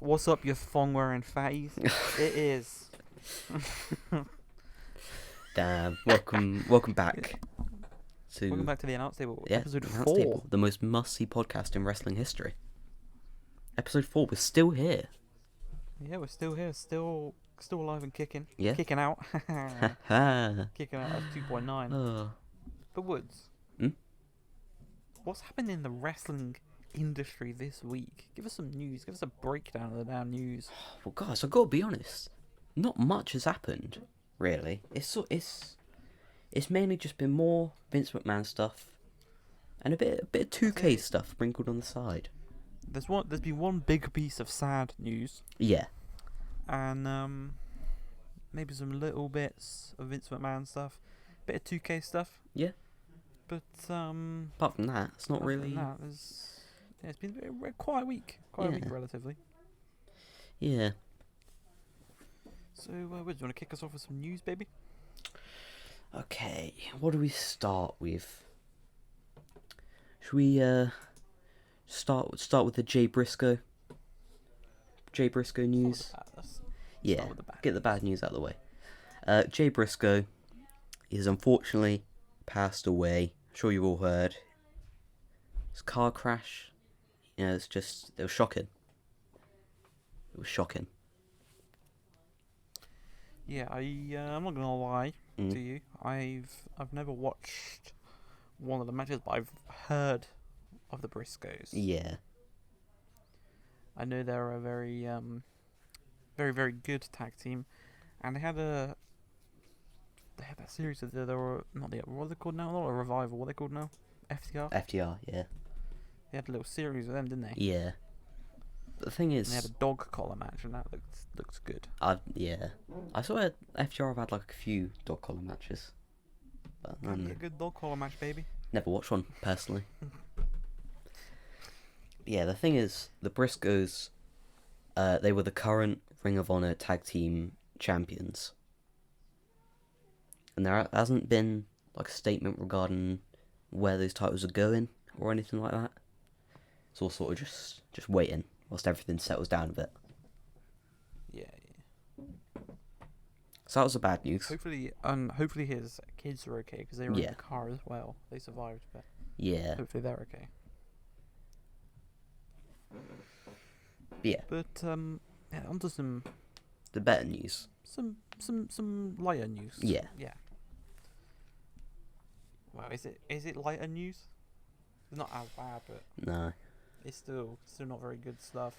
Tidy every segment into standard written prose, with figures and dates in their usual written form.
What's up, you thong-wearing fatties? It is. Damn. Welcome back to Welcome back to the Announce Table, yeah, episode Announce 4. Table, the most must-see podcast in wrestling history. Episode 4, we're still here. Yeah, we're still here, still alive and kicking. Yeah. Kicking out. Ha. Kicking out at 2.9. Oh. But Woods, what's happened in the wrestling industry this week? Give us some news. Give us a breakdown of the damn news. Well, guys, I've got to be honest. Not much has happened, really. It's mainly just been more Vince McMahon stuff and a bit of 2K stuff sprinkled on the side. There's been one big piece of sad news. Yeah. And maybe some little bits of Vince McMahon stuff, bit of 2K stuff. Yeah. But apart from that, it's not really. It's been a quiet week. Quiet week, relatively. Yeah. So, Wiz, do you want to kick us off with some news, baby? Okay, what do we start with? Should we start with the Jay Briscoe news? Yeah, get the bad news out of the way. Jay Briscoe is unfortunately passed away. I'm sure you've all heard. His car crash. You know, it was shocking. It was shocking. Yeah, I'm not gonna lie to you. I've never watched one of the matches, but I've heard of the Briscoes. Yeah. I know they're a very very, very good tag team, and they had that series that they were what are they called now? Not a revival. What are they called now? FTR. FTR, yeah. They had a little series with them, didn't they? Yeah. But the thing is, and they had a dog collar match, and that looks good. I saw FTR have had like a few dog collar matches, but A good dog collar match, baby. Never watched one personally. Yeah, the thing is, the Briscoes, they were the current Ring of Honor Tag Team Champions, and there hasn't been like a statement regarding where those titles are going or anything like that. It's all sort of just waiting whilst everything settles down a bit. Yeah. So that was the bad news. Hopefully his kids are okay, because they were in the car as well. They survived, but yeah. Hopefully they're okay. Yeah. But onto the better news. Some lighter news. Yeah. Yeah. Well, is it lighter news? It's not as bad, but No. it's still not very good stuff.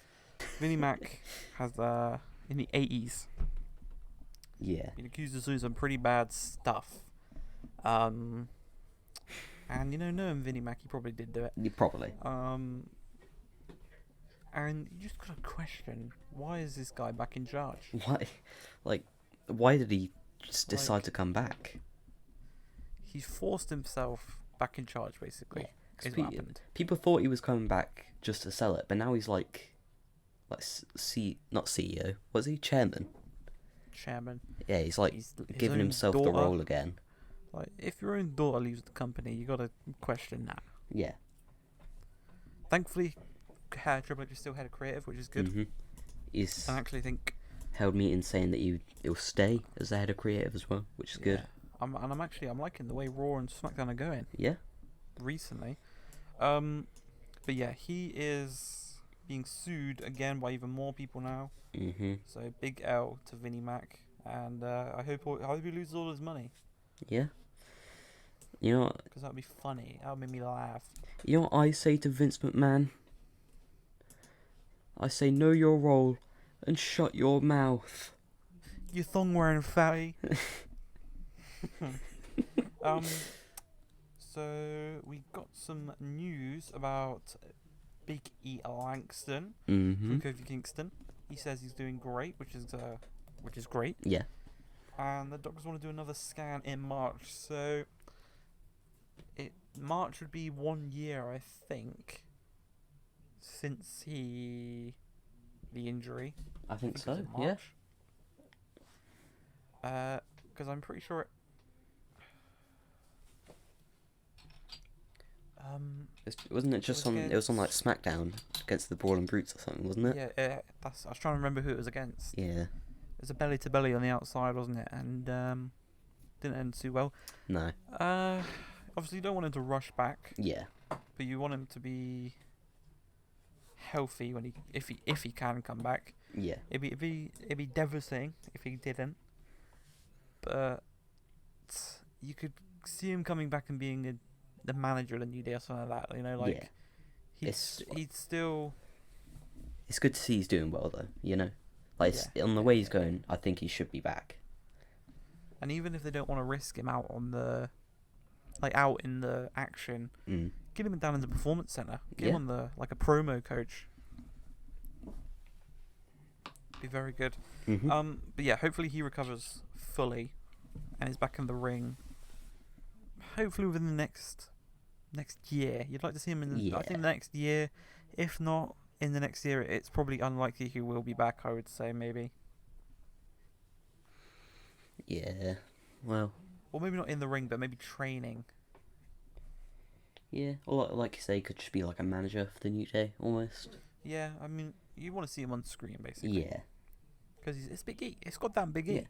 Vinnie Mac has in the 80s. Yeah. Been accused of doing some pretty bad stuff. And knowing Vinnie Mac, he probably did do it. Yeah, probably. And you just gotta question, why is this guy back in charge? Why did he just decide to come back? He's forced himself back in charge, basically. Yeah, is what happened. People thought he was coming back just to sell it, but now he's not CEO. Was he chairman? Chairman. Yeah, he's giving himself the role again. Like, if your own daughter leaves the company, you gotta question that. Yeah. Thankfully, Triple H is still head of creative, which is good. Mm-hmm. He's I actually think held meetings saying that he'll stay as the head of creative as well, which is good. I'm liking the way Raw and SmackDown are going. Yeah. Recently, but yeah, he is being sued again by even more people now. Mm-hmm. So big L to Vinnie Mac, and I hope he loses all his money. Yeah. You know what? Because that would be funny. That would make me laugh. You know what I say to Vince McMahon? I say, know your role and shut your mouth. You thong wearing fatty. So we got some news about Big E Langston from Kofi Kingston. He says he's doing great, which is great. Yeah. And the doctors want to do another scan in March. So March would be 1 year, I think, since the injury. I think so. Yeah. Because I'm pretty sure Wasn't it just on? It was on like SmackDown against the Brawling Brutes or something, wasn't it? Yeah, I was trying to remember who it was against. Yeah. It was a belly to belly on the outside, wasn't it? And didn't end too well. No. Obviously you don't want him to rush back. Yeah. But you want him to be healthy when if he can come back. Yeah. It'd be devastating if he didn't. But you could see him coming back and being the manager of the New Day or something like that. You know, like he's still. It's good to see he's doing well though. You know, like on the way he's going, I think he should be back. And even if they don't want to risk him out on the, out in the action, get him down in the performance center. Get him on the a promo coach. Be very good. Mm-hmm. But yeah, hopefully he recovers fully, and is back in the ring. Hopefully within the next year. You'd like to see him in. I think the next year. If not in the next year, it's probably unlikely he will be back. I would say maybe. Yeah. Well. Or maybe not in the ring, but maybe training. Yeah, or like you say, could just be like a manager for the New Day, almost. Yeah, I mean, you want to see him on screen, basically. Yeah. Because it's Big E. It's goddamn Big E. Yeah.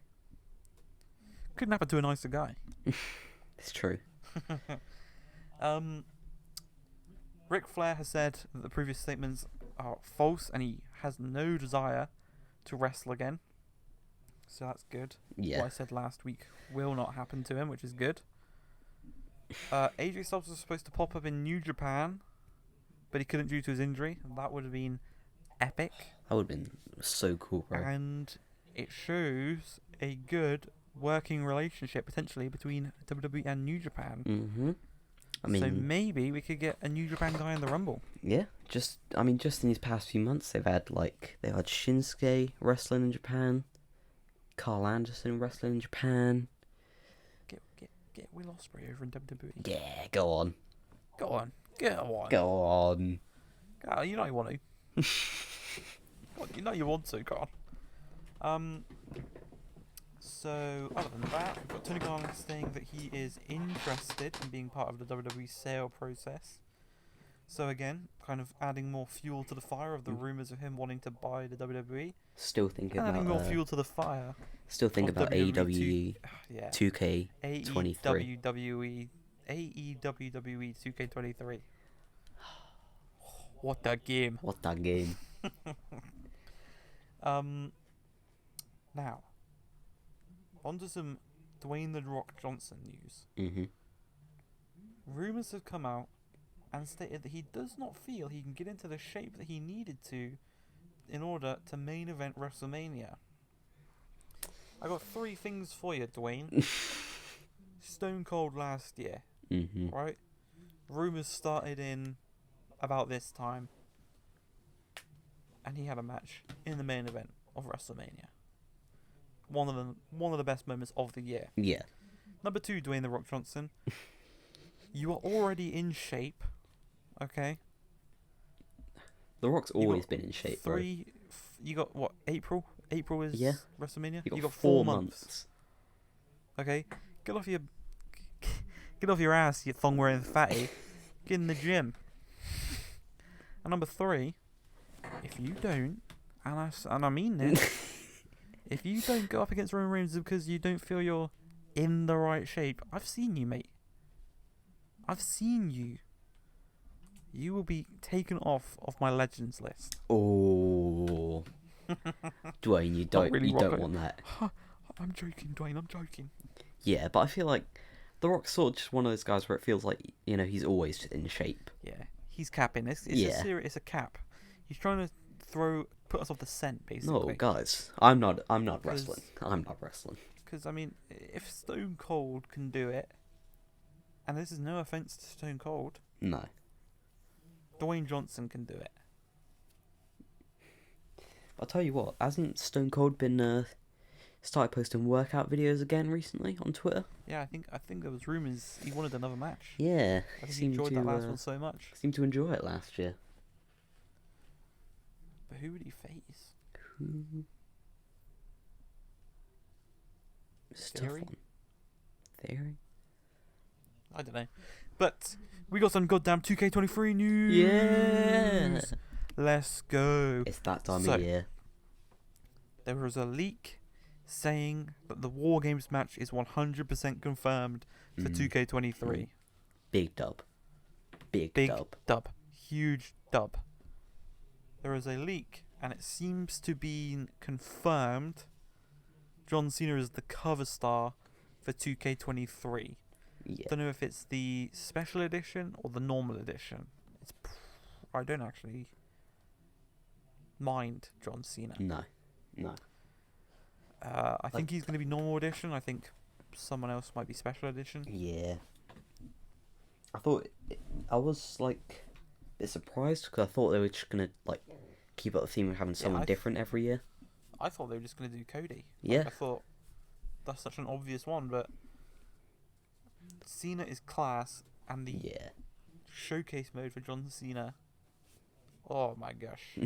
Couldn't happen to a nicer guy. It's true. Ric Flair has said that the previous statements are false, and he has no desire to wrestle again. So that's good. Yeah. What I said last week will not happen to him, which is good. AJ Styles was supposed to pop up in New Japan, but he couldn't due to his injury. That would have been epic. That would have been so cool, bro. And it shows a good working relationship, potentially, between WWE and New Japan. Mm-hmm. I mean, so maybe we could get a New Japan guy in the Rumble. Yeah, just in these past few months, they had Shinsuke wrestling in Japan, Carl Anderson wrestling in Japan. Get Will Ospreay over in WWE. Yeah, go on. Go on. Go on. Oh, you know you want to. You know you want to, go on. So, other than that, we've got Tony Khan saying that he is interested in being part of the WWE sale process. So again, kind of adding more fuel to the fire of the rumours of him wanting to buy the WWE. Still thinking about... Adding more fuel to the fire. Still think about AEW 2K23. AEW 2K23. What a game. Now, on to some Dwayne "The Rock" Johnson news. Mm-hmm. Rumours have come out and stated that he does not feel he can get into the shape that he needed to in order to main event WrestleMania. I got 3 things for you, Dwayne. Stone Cold last year, right? Rumours started in about this time, and he had a match in the main event of WrestleMania. One of the best moments of the year. Yeah. Number 2, Dwayne "The Rock" Johnson. You are already in shape, okay? The Rock's always been in shape, bro. You got what? April? April is WrestleMania. You got 4 months. Okay, get off your ass, you thong wearing fatty. Get in the gym. And number 3, if you don't, and I mean this, if you don't go up against Roman Reigns because you don't feel you're in the right shape, I've seen you, mate. I've seen you. You will be taken off of my legends list. Oh, Dwayne, you don't want that. I'm joking, Dwayne. I'm joking. Yeah, but I feel like The Rock's sort of just one of those guys where it feels like he's always in shape. Yeah, he's capping. It's a cap. He's trying to put us off the scent, basically. No, guys, I'm not wrestling. I'm not wrestling. Because I mean, if Stone Cold can do it, and this is no offense to Stone Cold. No. Dwayne Johnson can do it. I'll tell you what, hasn't Stone Cold been started posting workout videos again recently on Twitter? Yeah, I think there was rumours he wanted another match. Yeah, I think he enjoyed that last one so much. Seemed to enjoy it last year. But who would he face? Theory? I don't know. But We got some goddamn 2K23 news. Yeah. Let's go. It's that time of year. There was a leak saying that the War Games match is 100% confirmed for 2K23. Big dub. Big dub. Huge dub. There is a leak, and it seems to be confirmed. John Cena is the cover star for 2K23. Yeah. Don't know if it's the special edition or the normal edition. I don't actually mind John Cena. No. I think he's going to be normal edition. I think someone else might be special edition. Yeah. I was like a bit surprised because I thought they were just going to like keep up the theme of having someone different every year. I thought they were just going to do Cody. Yeah. I thought that's such an obvious one, but Cena is class, and the showcase mode for John Cena. Oh my gosh.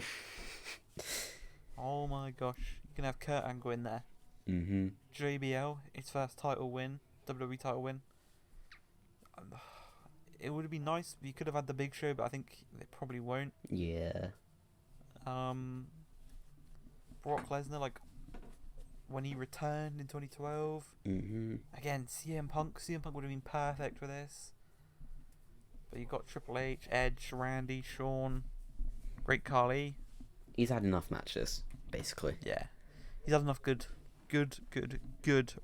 Oh my gosh. You can have Kurt Angle in there. JBL, his first title win, WWE title win. It would have been nice if you could have had the Big Show, but I think they probably won't. Yeah. Brock Lesnar, like when he returned in 2012. Again, CM Punk. CM Punk would have been perfect for this. But you got Triple H, Edge, Randy, Shawn, Great Khali. He's had enough matches, basically. Yeah, he's had enough good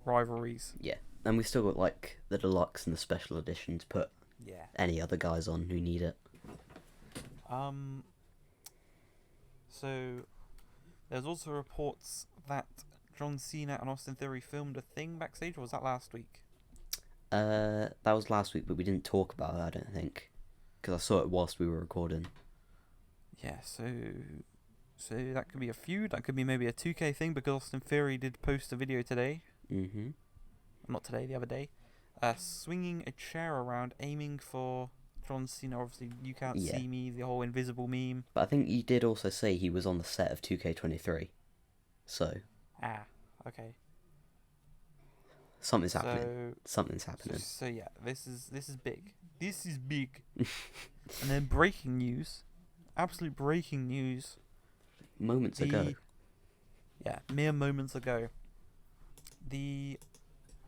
rivalries. Yeah, and we still got like the deluxe and the special edition to put any other guys on who need it. So there's also reports that John Cena and Austin Theory filmed a thing backstage, or was that last week? That was last week, but we didn't talk about it, I don't think, because I saw it whilst we were recording. Yeah, so that could be a feud. That could be maybe a 2K thing, because Austin Theory did post a video today. Not today, the other day. Swinging a chair around, aiming for John Cena. Obviously, you can't see me, the whole invisible meme. But I think you did also say he was on the set of 2K23. So. Okay. Something's happening. Something's happening. So yeah, this is big. This is big. And then breaking news. Absolute breaking news. Moments ago. Yeah, mere moments ago. The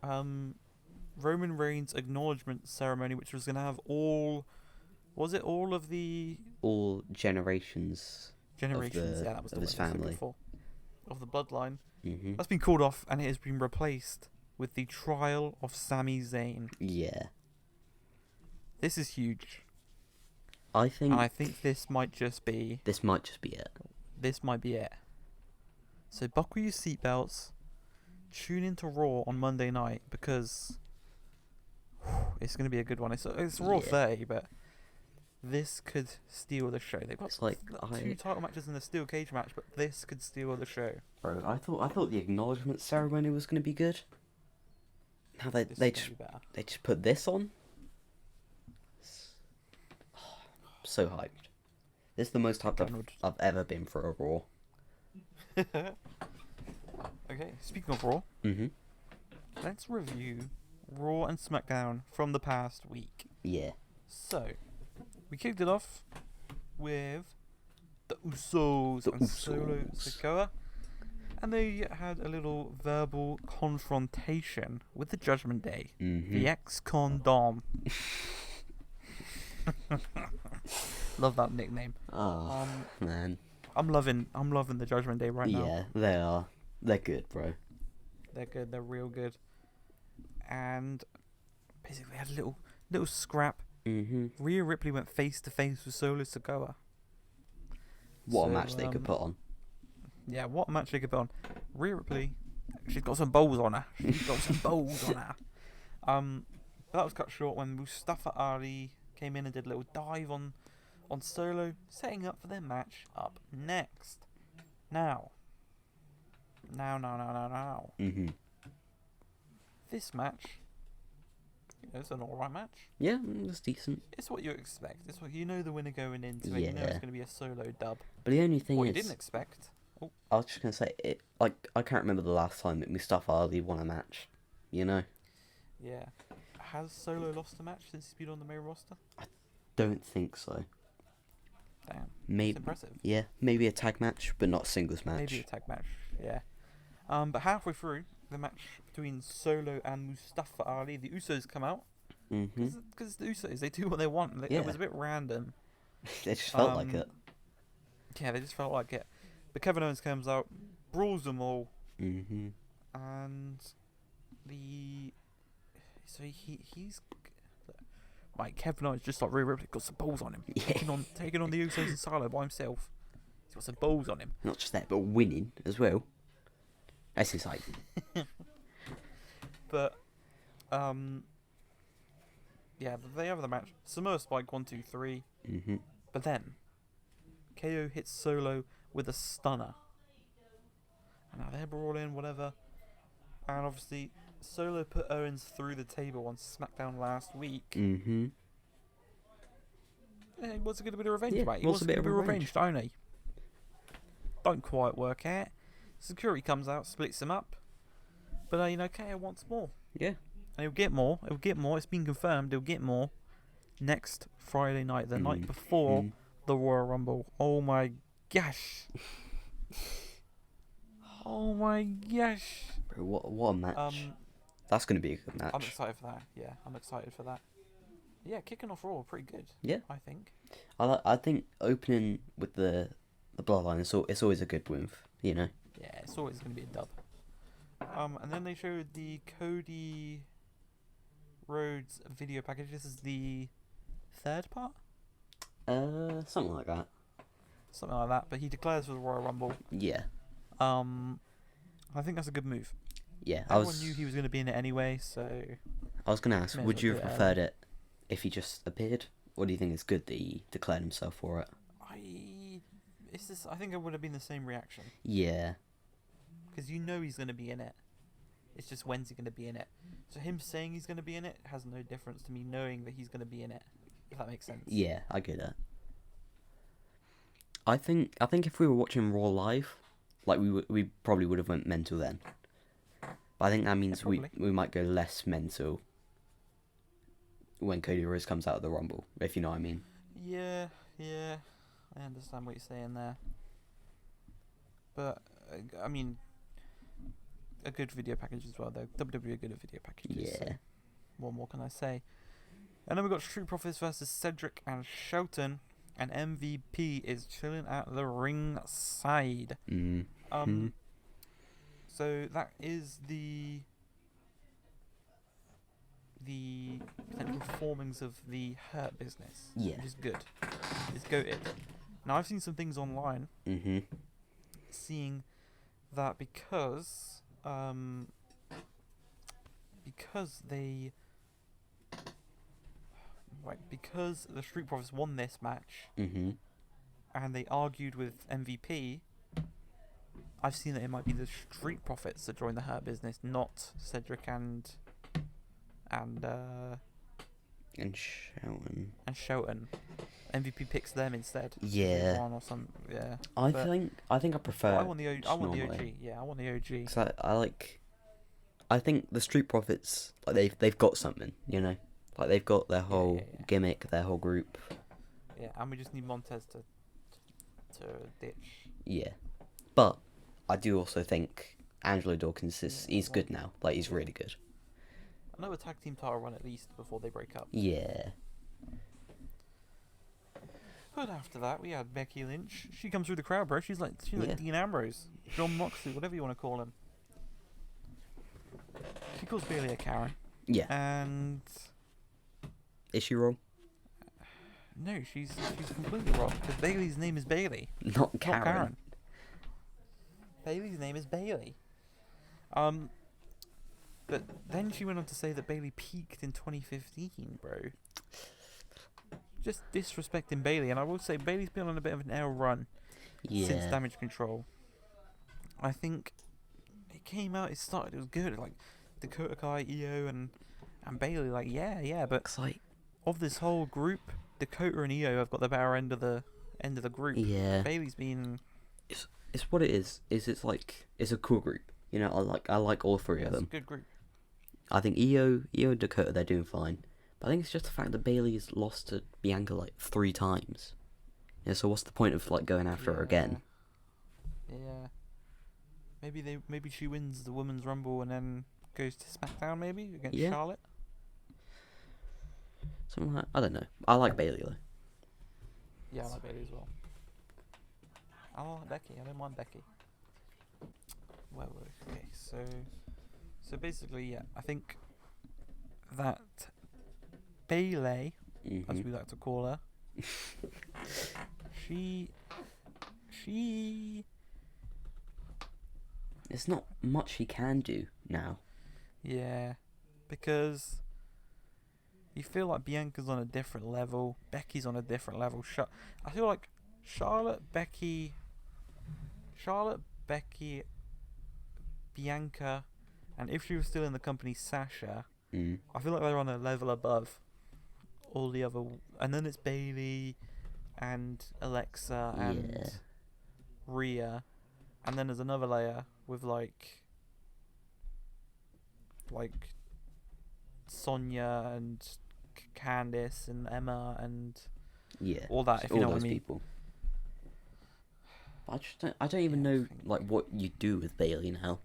Roman Reigns acknowledgement ceremony, which was going to have all generations that was of his family. Of the bloodline. That's been called off, and it has been replaced with the trial of Sami Zayn. Yeah. This is huge. I think this might just be it. This might be it. So buckle your seatbelts. Tune into Raw on Monday night, because it's going to be a good one. It's Raw 30, but this could steal the show. They've got two title matches in the steel cage match, but this could steal the show. Bro, I thought the acknowledgement ceremony was going to be good. Now they just put this on. So hyped. This is the most hyped I've ever been for a Raw. Okay, speaking of Raw, let's review Raw and SmackDown from the past week. Yeah. So, we kicked it off with the Usos and Solo Sikoa, and they had a little verbal confrontation with the Judgment Day, the ex-con Dom. Love that nickname. Oh man, I'm loving the Judgment Day right now. Yeah, they are. They're good, bro. They're good. They're real good. And basically had a little scrap. Rhea Ripley went face to face with Solo Sikoa. What a match they could put on. Yeah, what a match they could put on. Rhea Ripley, she's got some balls on her. But that was cut short when Mustafa Ali came in and did a little dive on Solo, setting up for their match up next. Now. This match, it's an alright match. Yeah, it's decent. It's what you expect. It's what you know the winner going into it. You know it's going to be a Solo dub. But the only thing what you didn't expect. Oh. I was just going to say, I can't remember the last time that Mustafa Ali won a match. You know? Yeah. Has Solo lost a match since he's been on the main roster? don't think so. Damn. Maybe. That's impressive. Yeah, maybe a tag match, but not a singles match. Maybe a tag match. Yeah. But halfway through the match between Solo and Mustafa Ali, the Usos come out. Because the Usos, they do what they want. It was a bit random. They just felt like it. Yeah, they just felt like it. But Kevin Owens comes out, brawls them all, and he's like Kevin Owens just like Rhea Ripley got some balls on him, taking on the Usos and Solo by himself. He's got some balls on him. Not just that, but winning as well. That's exciting. But yeah, they have the match. Samoa Spike 1, 2, 3. But then KO hits Solo with a stunner. And now they're brawling, whatever. And obviously, Solo put Owens through the table on SmackDown last week. Yeah, he wants to get a bit of revenge, mate. He wants wants to get a bit of revenge, don't he? Don't quite work out. Security comes out, splits him up. But, KO wants more. Yeah. And he'll get more. It's been confirmed. He'll get more next Friday night, the night before the Royal Rumble. Oh my gosh. Oh my gosh. Bro, what a match. That's going to be a good match. I'm excited for that. Yeah, I'm excited for that. Yeah, kicking off Raw, pretty good. Yeah. I think. I think opening with the Bloodline, it's always a good win, Yeah, it's always going to be a dub. And then they showed the Cody Rhodes video package. This is the third part? Something like that. Something like that, but he declares for the Royal Rumble. Yeah. I think that's a good move. Yeah, Everyone knew he was going to be in it anyway, so... I was going to ask, would you have preferred it if he just appeared? Or do you think it's good that he declared himself for it? I think it would have been the same reaction. Yeah. Because he's going to be in it. It's just when's he going to be in it. So him saying he's going to be in it has no difference to me knowing that he's going to be in it. If that makes sense. Yeah, I get that. I think if we were watching Raw live, like we probably would have went mental then. But I think that means we might go less mental when Cody Rhodes comes out of the Rumble, if you know what I mean. Yeah, I understand what you're saying there. But I mean, a good video package as well, though. WWE are good at video packages. Yeah. So what more can I say? And then we got Street Profits versus Cedric and Shelton, and MVP is chilling at the ring side. So that is the potential formings of the Hurt Business. Yeah. Which is good. It's goated. Now I've seen some things online. Seeing that because the Street Profits won this match, and they argued with MVP, I've seen that it might be the Street Profits that join the Hurt Business, not Cedric and Shelton. MVP picks them instead. Yeah. Or some, yeah. I think I prefer. I want the OG. Yeah, I want the OG. Cause I think the Street Profits, like they've got something, like they've got their whole gimmick, their whole group. Yeah, and we just need Montez to ditch. Yeah, but I do also think Angelo Dawkins he's good now. Like he's really good. Another tag team title run at least before they break up. Yeah. But after that, we had Becky Lynch. She comes through the crowd, bro. She's like Dean Ambrose, John Moxley, whatever you want to call him. She calls Bayley a Karen. Yeah. And is she wrong? No, she's completely wrong. Because Bayley's name is Bayley. Not Karen. Bayley's name is Bayley. But then she went on to say that Bayley peaked in 2015, bro. Just disrespecting Bayley, and I will say Bayley's been on a bit of an L run since Damage Control. I think it came out, it was good, like Dakota Kai, EO, and Bayley, like but like, of this whole group, Dakota and EO have got the better end of the group. Yeah, Bayley's been. It's what it is. It's like it's a cool group. I like all three of them. It's a good group. I think EO and Dakota, they're doing fine, But I think it's just the fact that Bailey's lost to Bianca like 3 times. Yeah, so what's the point of like going after her again? Yeah. Maybe she wins the Women's Rumble and then goes to SmackDown maybe against Charlotte. Something like, I don't know. I like Bailey though. Yeah, I like Bailey as well. I like Becky. I don't mind Becky. Well, okay, so basically, yeah, I think that Bayley, as we like to call her, she. There's not much she can do now. Yeah, because you feel like Bianca's on a different level, Becky's on a different level. I feel like Charlotte, Becky, Bianca, and if she was still in the company, Sasha. I feel like they're on a level above all the other, and then it's Bailey and Alexa and Rhea, and then there's another layer with like Sonya and Candice and Emma and all that. If you know what I mean. People. But I don't even know like what you do with Bailey now.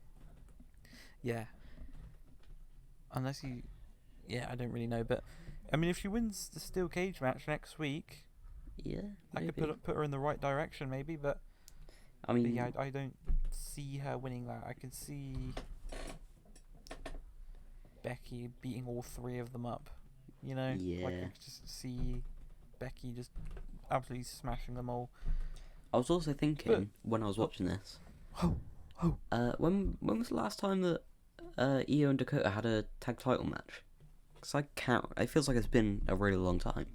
Yeah. Unless you, I don't really know. But I mean, if she wins the steel cage match next week, I could put her in the right direction, maybe. But I mean, I don't see her winning that. I can see Becky beating all 3 of them up. You know, like I could just see Becky just absolutely smashing them all. I was also thinking when I was watching this. When was the last time that Io and Dakota had a tag title match? Because I can't. It feels like it's been a really long time.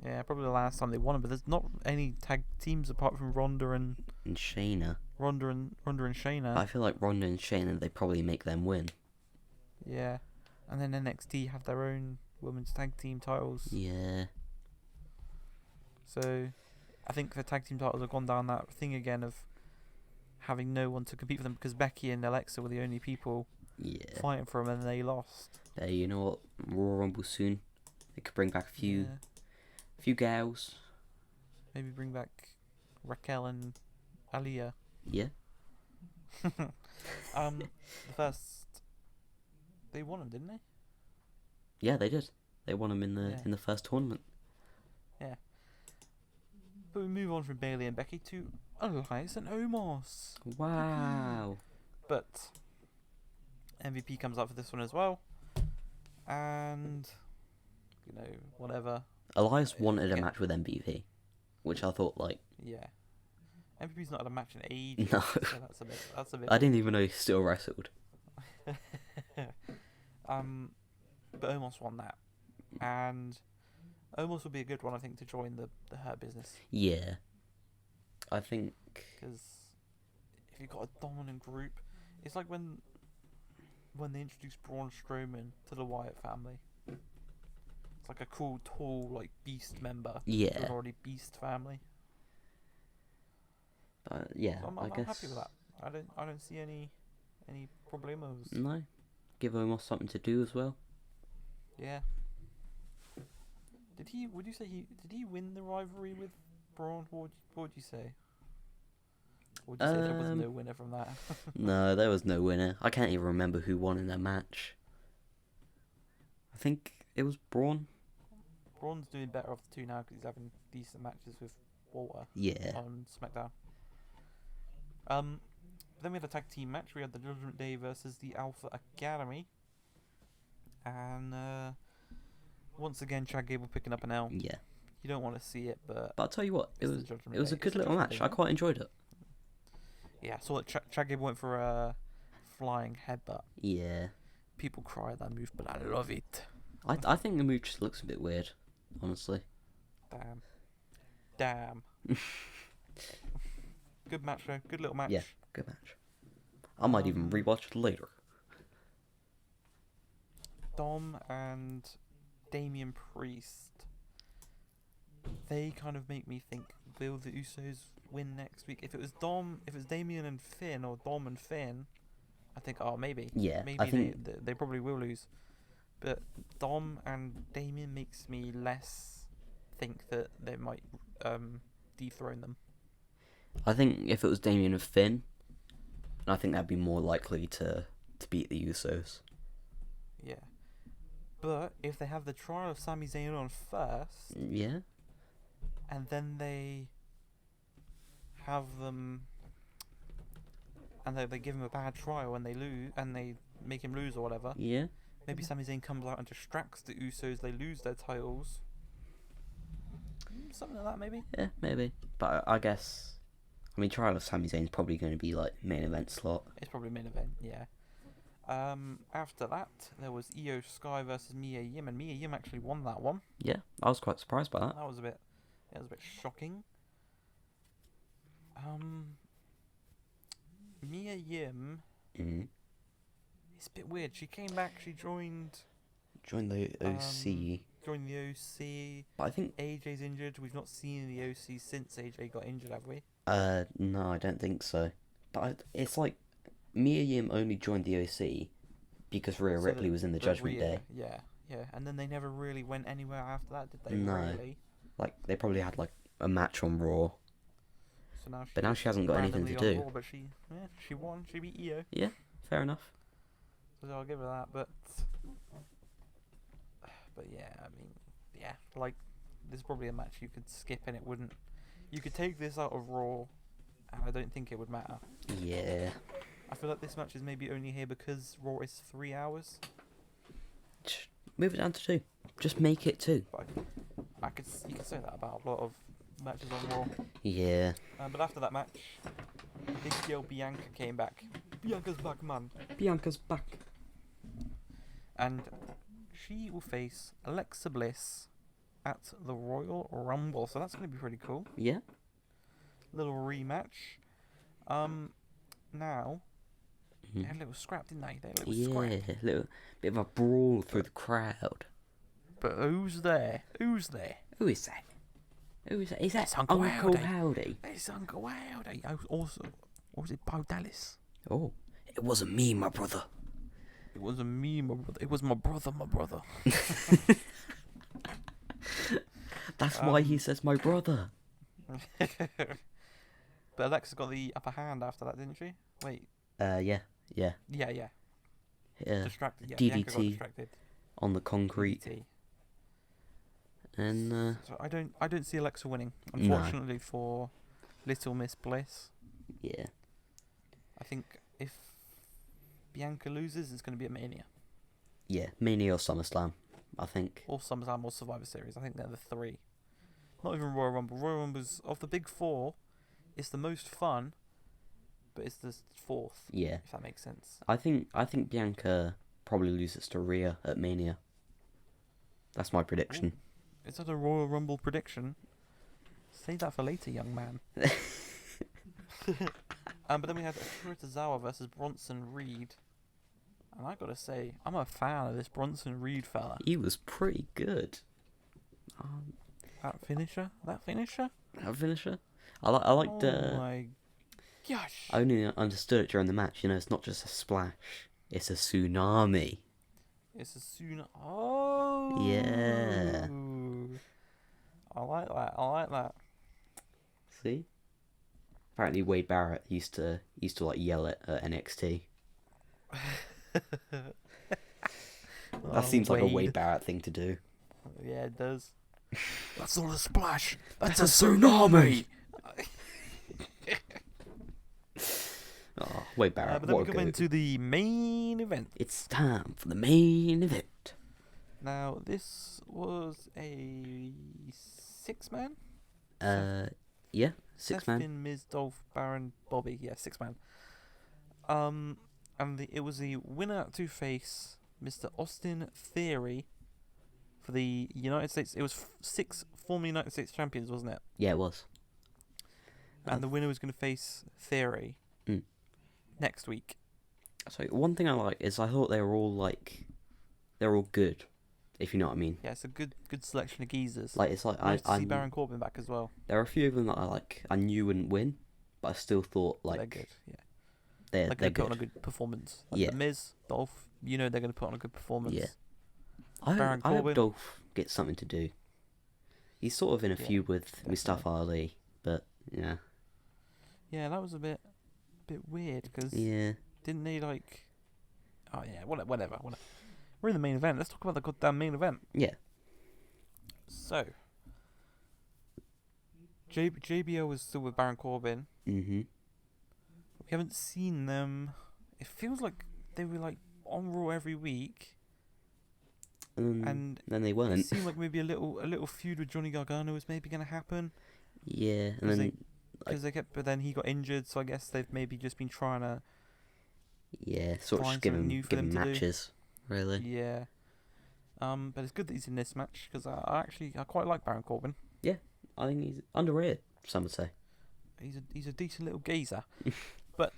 Yeah, probably the last time they won it, but there's not any tag teams apart from Ronda and Shayna. Ronda and Shayna. I feel like Ronda and Shayna, they probably make them win. Yeah, and then NXT have their own women's tag team titles. Yeah. So, I think the tag team titles have gone down that thing again of having no one to compete for them because Becky and Alexa were the only people fighting for them, and they lost. Hey, you know what? Royal Rumble soon. They could bring back a few gals. Maybe bring back Raquel and Aaliyah. Yeah. The first, they won them, didn't they? Yeah, they did. They won them in the first tournament. Yeah. But we move on from Bailey and Becky to Elias and Omos. Wow. But MVP comes up for this one as well, and whatever. Elias wanted a match with MVP, which I thought MVP's not had a match in ages. No. So that's a bit. I didn't even know he still wrestled. But Omos won that, and Omos would be a good one, I think, to join the Hurt Business. Yeah, I think because if you've got a dominant group, it's like when they introduced Braun Strowman to the Wyatt family. It's like a cool, tall, like beast member. Yeah. Who's already beast family. Yeah, so I guess. I'm happy with that. I don't see any problemos. No, give Omos something to do as well. Yeah. Did he win the rivalry with Braun? What would you say? Or would you say there was no winner from that? No, there was no winner. I can't even remember who won in that match. I think it was Braun. Braun's doing better off the 2 now because he's having decent matches with Walter. Yeah. On SmackDown. Then we had a tag team match. We had the Judgment Day versus the Alpha Academy, and once again Chad Gable picking up an L. Yeah. You don't want to see it, but I'll tell you what, it was a good little match. I quite enjoyed it. Yeah, I saw that Chad Gable went for a flying headbutt. Yeah. People cry at that move, but I love it. I think the move just looks a bit weird, honestly. Damn. Good match though. Good little match. Yeah, good match. I might even rewatch it later. Dom and Damian Priest. They kind of make me think, will the Usos win next week? If it was Damian and Finn, or Dom and Finn, I think, maybe. Yeah, maybe I think they probably will lose. But Dom and Damien makes me less think that they might dethrone them. I think if it was Damien and Finn, I think that'd be more likely to beat the Usos. Yeah. But if they have the trial of Sami Zayn on first, yeah, and then they have them, and they give him a bad trial and they lose, and they make him lose or whatever. yeah, Maybe Sami Zayn comes out and distracts the Usos. They lose their titles. Something like that, maybe. Yeah, maybe. But I guess, I mean, trial of Sami Zayn's probably going to be like main event slot. It's probably main event, yeah. After that, there was Io Sky versus Mia Yim, and Mia Yim actually won that one. Yeah, I was quite surprised by that. That was a bit shocking. Mia Yim. It's a bit weird. She came back. She joined the OC. Joined the OC. But I think AJ's injured. We've not seen the OC since AJ got injured, have we? No, I don't think so. But it's like Mia Yim only joined the OC because Rhea Ripley was in the Judgment Day. Yeah, and then they never really went anywhere after that, did they? No. Really? Like they probably had like a match on Raw. So now but now she hasn't got anything to do. Raw, but she won. She beat Io. Yeah, fair enough. So I'll give her that. But yeah, I mean, yeah, like this is probably a match you could skip and it wouldn't. You could take this out of Raw, and I don't think it would matter. Yeah. I feel like this match is maybe only here because Raw is 3 hours. Move it down to 2. Just make it 2. But you could say that about a lot of matches on Raw. Yeah. But after that match, Big Girl Bianca came back. Bianca's back, man. Bianca's back. And she will face Alexa Bliss at the Royal Rumble. So that's going to be pretty cool. Yeah. Little rematch. Now, they had a little scrap, didn't they? A little bit of a brawl through the crowd. But who's there? Who is that? Is that Uncle Howdy? It's Uncle Howdy. Also, or was it Bo Dallas? Oh, it wasn't me, my brother. It wasn't me, my brother. It was my brother. That's why he says my brother. But Alexa got the upper hand after that, didn't she? Wait. Yeah. Distracted. Yeah, DDT got distracted. On the concrete. DDT. And so I don't see Alexa winning, unfortunately, for Little Miss Bliss. Yeah. I think if Bianca loses, it's going to be a Mania. Yeah, Mania or SummerSlam, I think. Or SummerSlam or Survivor Series. I think they're the 3. Not even Royal Rumble. Royal Rumble's of the big 4. It's the most fun, but it's the 4th. Yeah. If that makes sense. I think Bianca probably loses to Rhea at Mania. That's my prediction. Ooh. Is that a Royal Rumble prediction? Save that for later, young man. But then we had Akira Tozawa versus Bronson Reed. And I gotta say, I'm a fan of this Bronson Reed fella. He was pretty good. That finisher? I liked. Oh my gosh! I only understood it during the match. You know, it's not just a splash; it's a tsunami. It's a tsunami. Oh. Yeah. I like that. See. Apparently, Wade Barrett used to like yell at NXT. That seems like a Wade Barrett thing to do. Yeah, it does. That's not a splash. That's a tsunami. Oh, Wade Barrett. But then we come into the main event. It's time for the main event. Now, this was a 6-man. Yeah, 6-man. Finn, Miz, Dolph, Baron, Bobby. Yeah, 6-man. And it was the winner to face Mr. Austin Theory for the United States. It was 6 former United States champions, wasn't it? Yeah, it was. And the winner was going to face Theory next week. So one thing I like is I thought they're all good, if you know what I mean. Yeah, it's a good selection of geezers. Like it's like nice to see Baron Corbin back as well. There are a few of them that I knew wouldn't win, but I still thought they're good. Yeah, they're going to put good. on a good performance. Like yeah. The Miz, Dolph, they're going to put on a good performance. Yeah. Baron I hope Corbin. Dolph gets something to do. He's sort of in a feud with definitely. Mustafa Ali, but yeah. Yeah, that was a bit weird because Yeah. didn't they like? Oh yeah, whatever. We're in the main event. Let's talk about the goddamn main event. Yeah. So, JBL was still with Baron Corbin. Mm-hmm. We haven't seen them. It feels like they were like on Raw every week. And then they it weren't. seemed like maybe a little feud with Johnny Gargano was maybe going to happen. Yeah, and then but then he got injured, so I guess they've maybe just been trying to sort of find just give something him new for them to do. matches, really. Yeah. But it's good that he's in this match because I quite like Baron Corbin. Yeah, I think he's underrated. Some would say He's a decent little geezer. But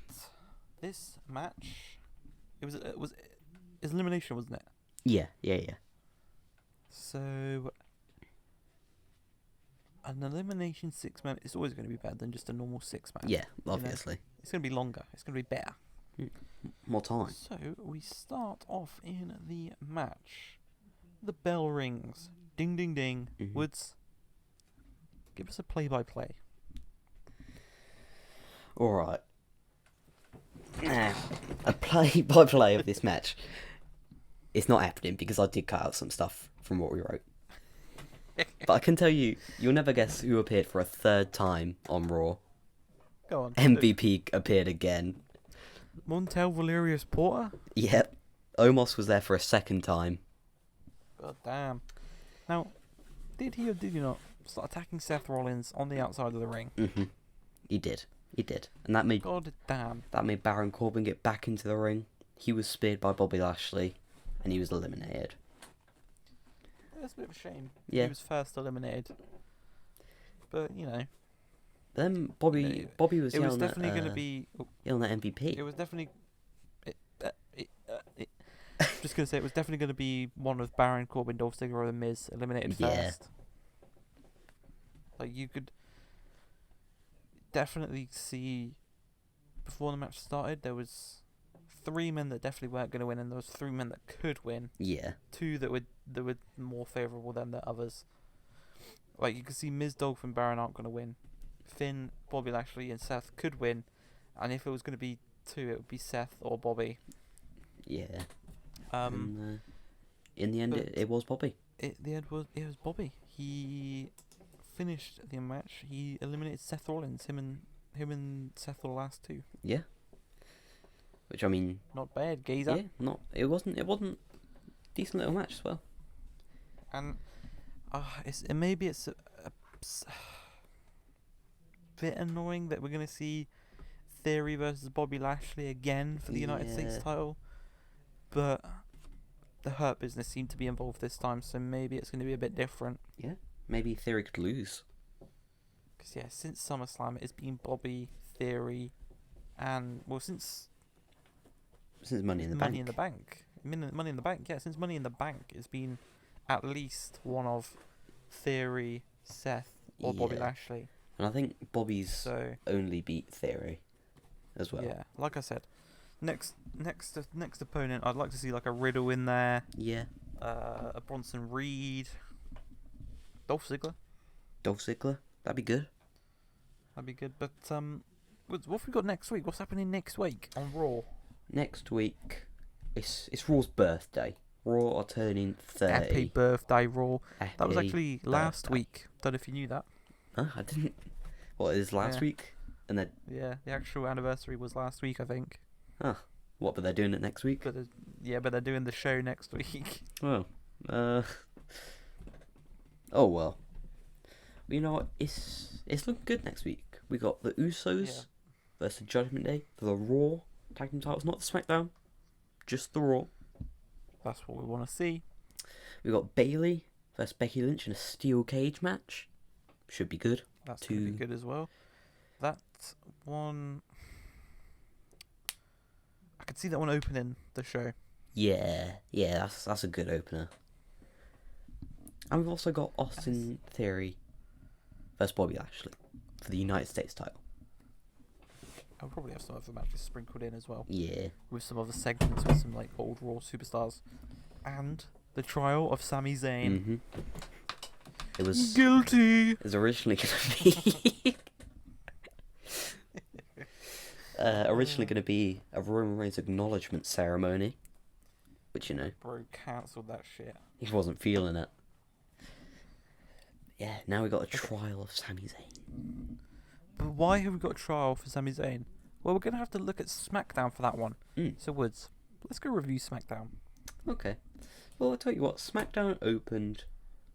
this match, it was elimination, wasn't it? Yeah. So an elimination 6-man is always going to be better than just a normal 6-man. Yeah, obviously. You know? It's going to be longer. It's going to be better. More time. So we start off in the match. The bell rings. Ding, ding, ding. Mm-hmm. Woods, give us a play-by-play. All right. Now, a play-by-play of this match. It's not happening because I did cut out some stuff from what we wrote. But I can tell you, you'll never guess who appeared for a third time on Raw. Go on. MVP appeared again. Montel Valerius Porter? Yep. Omos was there for a second time. God damn. Now, did he or did he not start attacking Seth Rollins on the outside of the ring? Mm-hmm. He did. And that made God damn. That made Baron Corbin get back into the ring. He was speared by Bobby Lashley, and he was eliminated. That's a bit of a shame. Yeah. He was first eliminated. But, you know. Then Bobby was it was yelling definitely going to be... yelling at MVP. It was definitely... just going to say, it was definitely going to be one of Baron Corbin, Dolph Ziggler, or The Miz eliminated first. Like, you could definitely see... Before the match started, there was 3 men that definitely weren't going to win, and there was 3 men that could win. Yeah. 2 that were more favourable than the others. Like, you could see Miz, Dolph, and Baron aren't going to win. Finn, Bobby Lashley, and Seth could win, and if it was going to be 2, it would be Seth or Bobby. Yeah. In the end, it was Bobby. It was Bobby. He finished the match. He eliminated Seth Rollins. Him and Seth were the last 2. Yeah. Which, I mean, not bad, geezer. Yeah, it wasn't decent little match as well. And maybe it's a bit annoying that we're gonna see Theory versus Bobby Lashley again for the United States title, but the Hurt Business seemed to be involved this time, so maybe it's gonna be a bit different. Yeah, maybe Theory could lose. Because since SummerSlam, it's been Bobby, Theory, and since Money in the Bank. Money in the Bank. Yeah, since Money in the Bank, it's been at least one of Theory, Seth, or Bobby Lashley. And I think Bobby's only beat Theory as well. Yeah, like I said, next opponent, I'd like to see like a Riddle in there. Yeah. A Bronson Reed. Dolph Ziggler. That'd be good. But what have we got next week? What's happening next week on Raw? Next week, it's Raw's birthday. Raw are turning 30. Happy birthday, Raw. That was actually last birthday. week. Don't know if you knew that. Huh? I didn't. What, it is last week? And then. Yeah, the actual anniversary was last week, I think. Huh. What, but they're doing it next week? But they're doing the show next week. Well, oh well. You know what? It's looking good next week. We got the Usos versus Judgment Day for the Raw tag team titles, not the SmackDown, just the Raw. That's what we want to see. We got Bayley versus Becky Lynch in a steel cage match. Should be good. That's going to be good as well. That one, I could see that one opening the show. Yeah, that's a good opener. And we've also got Austin Theory versus Bobby Lashley for the United States title. I'll probably have some other matches sprinkled in as well. Yeah. With some other segments with some like old Raw superstars. And The trial of Sami Zayn. Mm-hmm. It was guilty. It was originally going to be a Roman Reigns acknowledgement ceremony, which bro cancelled that shit. He wasn't feeling it. Yeah, now we got a trial of Sami Zayn. But why have we got a trial for Sami Zayn? Well, we're gonna have to look at SmackDown for that one. So Woods, let's go review SmackDown. Okay. Well, I'll tell you what. SmackDown opened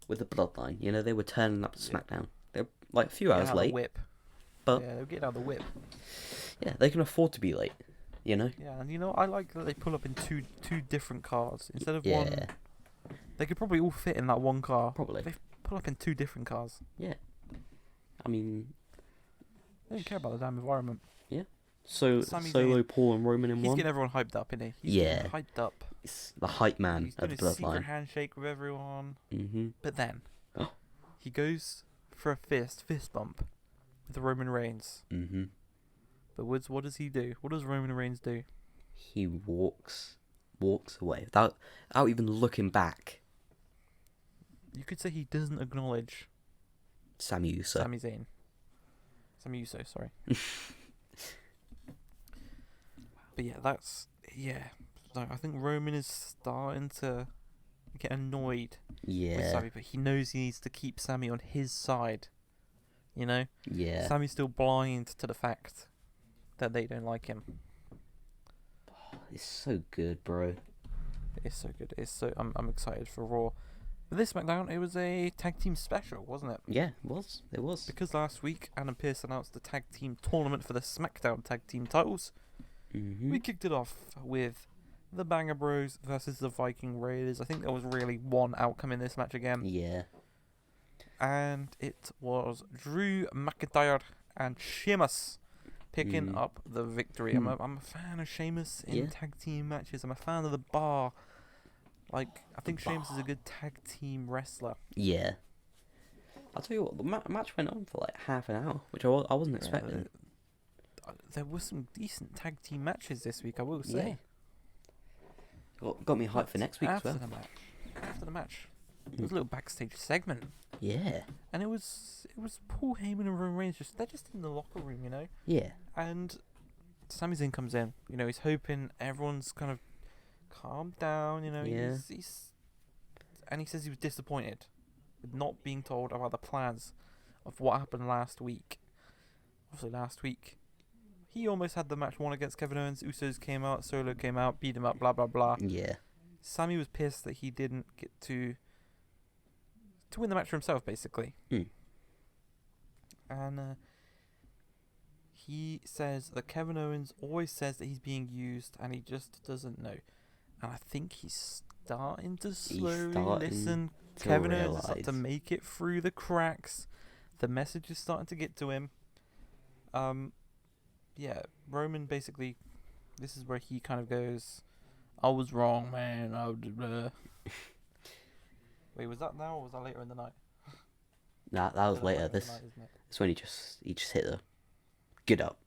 with the Bloodline. They were turning up to SmackDown. They're like a few hours late. The whip. But yeah, they're getting out of the whip. Yeah, they can afford to be late. Yeah, and I like that they pull up in two different cars instead of one. They could probably all fit in that one car. Probably. They pull up in two different cars. Yeah. I mean, they don't care about the damn environment. Yeah. So Solo, Paul, and Roman in one. He's getting everyone hyped up, isn't he? He's hyped up. It's the hype man He's of the doing a Bloodline. secret handshake with everyone. Mm-hmm. But then he goes for a fist bump with Roman Reigns. Mm-hmm. But Woods, what does he do? What does Roman Reigns do? He walks away without even looking back. You could say he doesn't acknowledge Sami Uso. Sami Zayn. Sami Uso, sorry. But yeah, So I think Roman is starting to get annoyed with Sami, but he knows he needs to keep Sami on his side. Yeah. Sami's still blind to the fact that they don't like him. It's so good, bro. It's so good. I'm excited for Raw. But this SmackDown, it was a tag team special, wasn't it? Yeah, it was. Because last week, Adam Pearce announced the tag team tournament for the SmackDown tag team titles. Mm-hmm. We kicked it off with the Banger Bros versus the Viking Raiders. I think there was really one outcome in this match again. Yeah. And it was Drew McIntyre and Sheamus picking up the victory. I'm a fan of Sheamus in tag team matches. I'm a fan of the Bar. I think Sheamus is a good tag team wrestler. Yeah. I'll tell you what, the match went on for like half an hour, which I wasn't expecting. There were some decent tag team matches this week, I will say. Got me hyped for next week as well. After the match, there was a little backstage segment. Yeah. And it was Paul Heyman and Roman Reigns they're just in the locker room, Yeah. And Sami Zayn comes in, he's hoping everyone's kind of calmed down, Yeah. And he says he was disappointed with not being told about the plans of what happened last week. Obviously last week he almost had the match won against Kevin Owens. Usos came out, Solo came out, beat him up, blah blah blah. Yeah. Sami was pissed that he didn't get to win the match for himself, basically. And he says that Kevin Owens always says that he's being used, and he just doesn't know. And I think he's starting to slowly listen. Kevin Owens is starting to make it through the cracks. The message is starting to get to him. Yeah, Roman basically, this is where he kind of goes, I was wrong, man. Wait, was that now or was that later in the night? Nah, that was later. It's when he just hit the get up.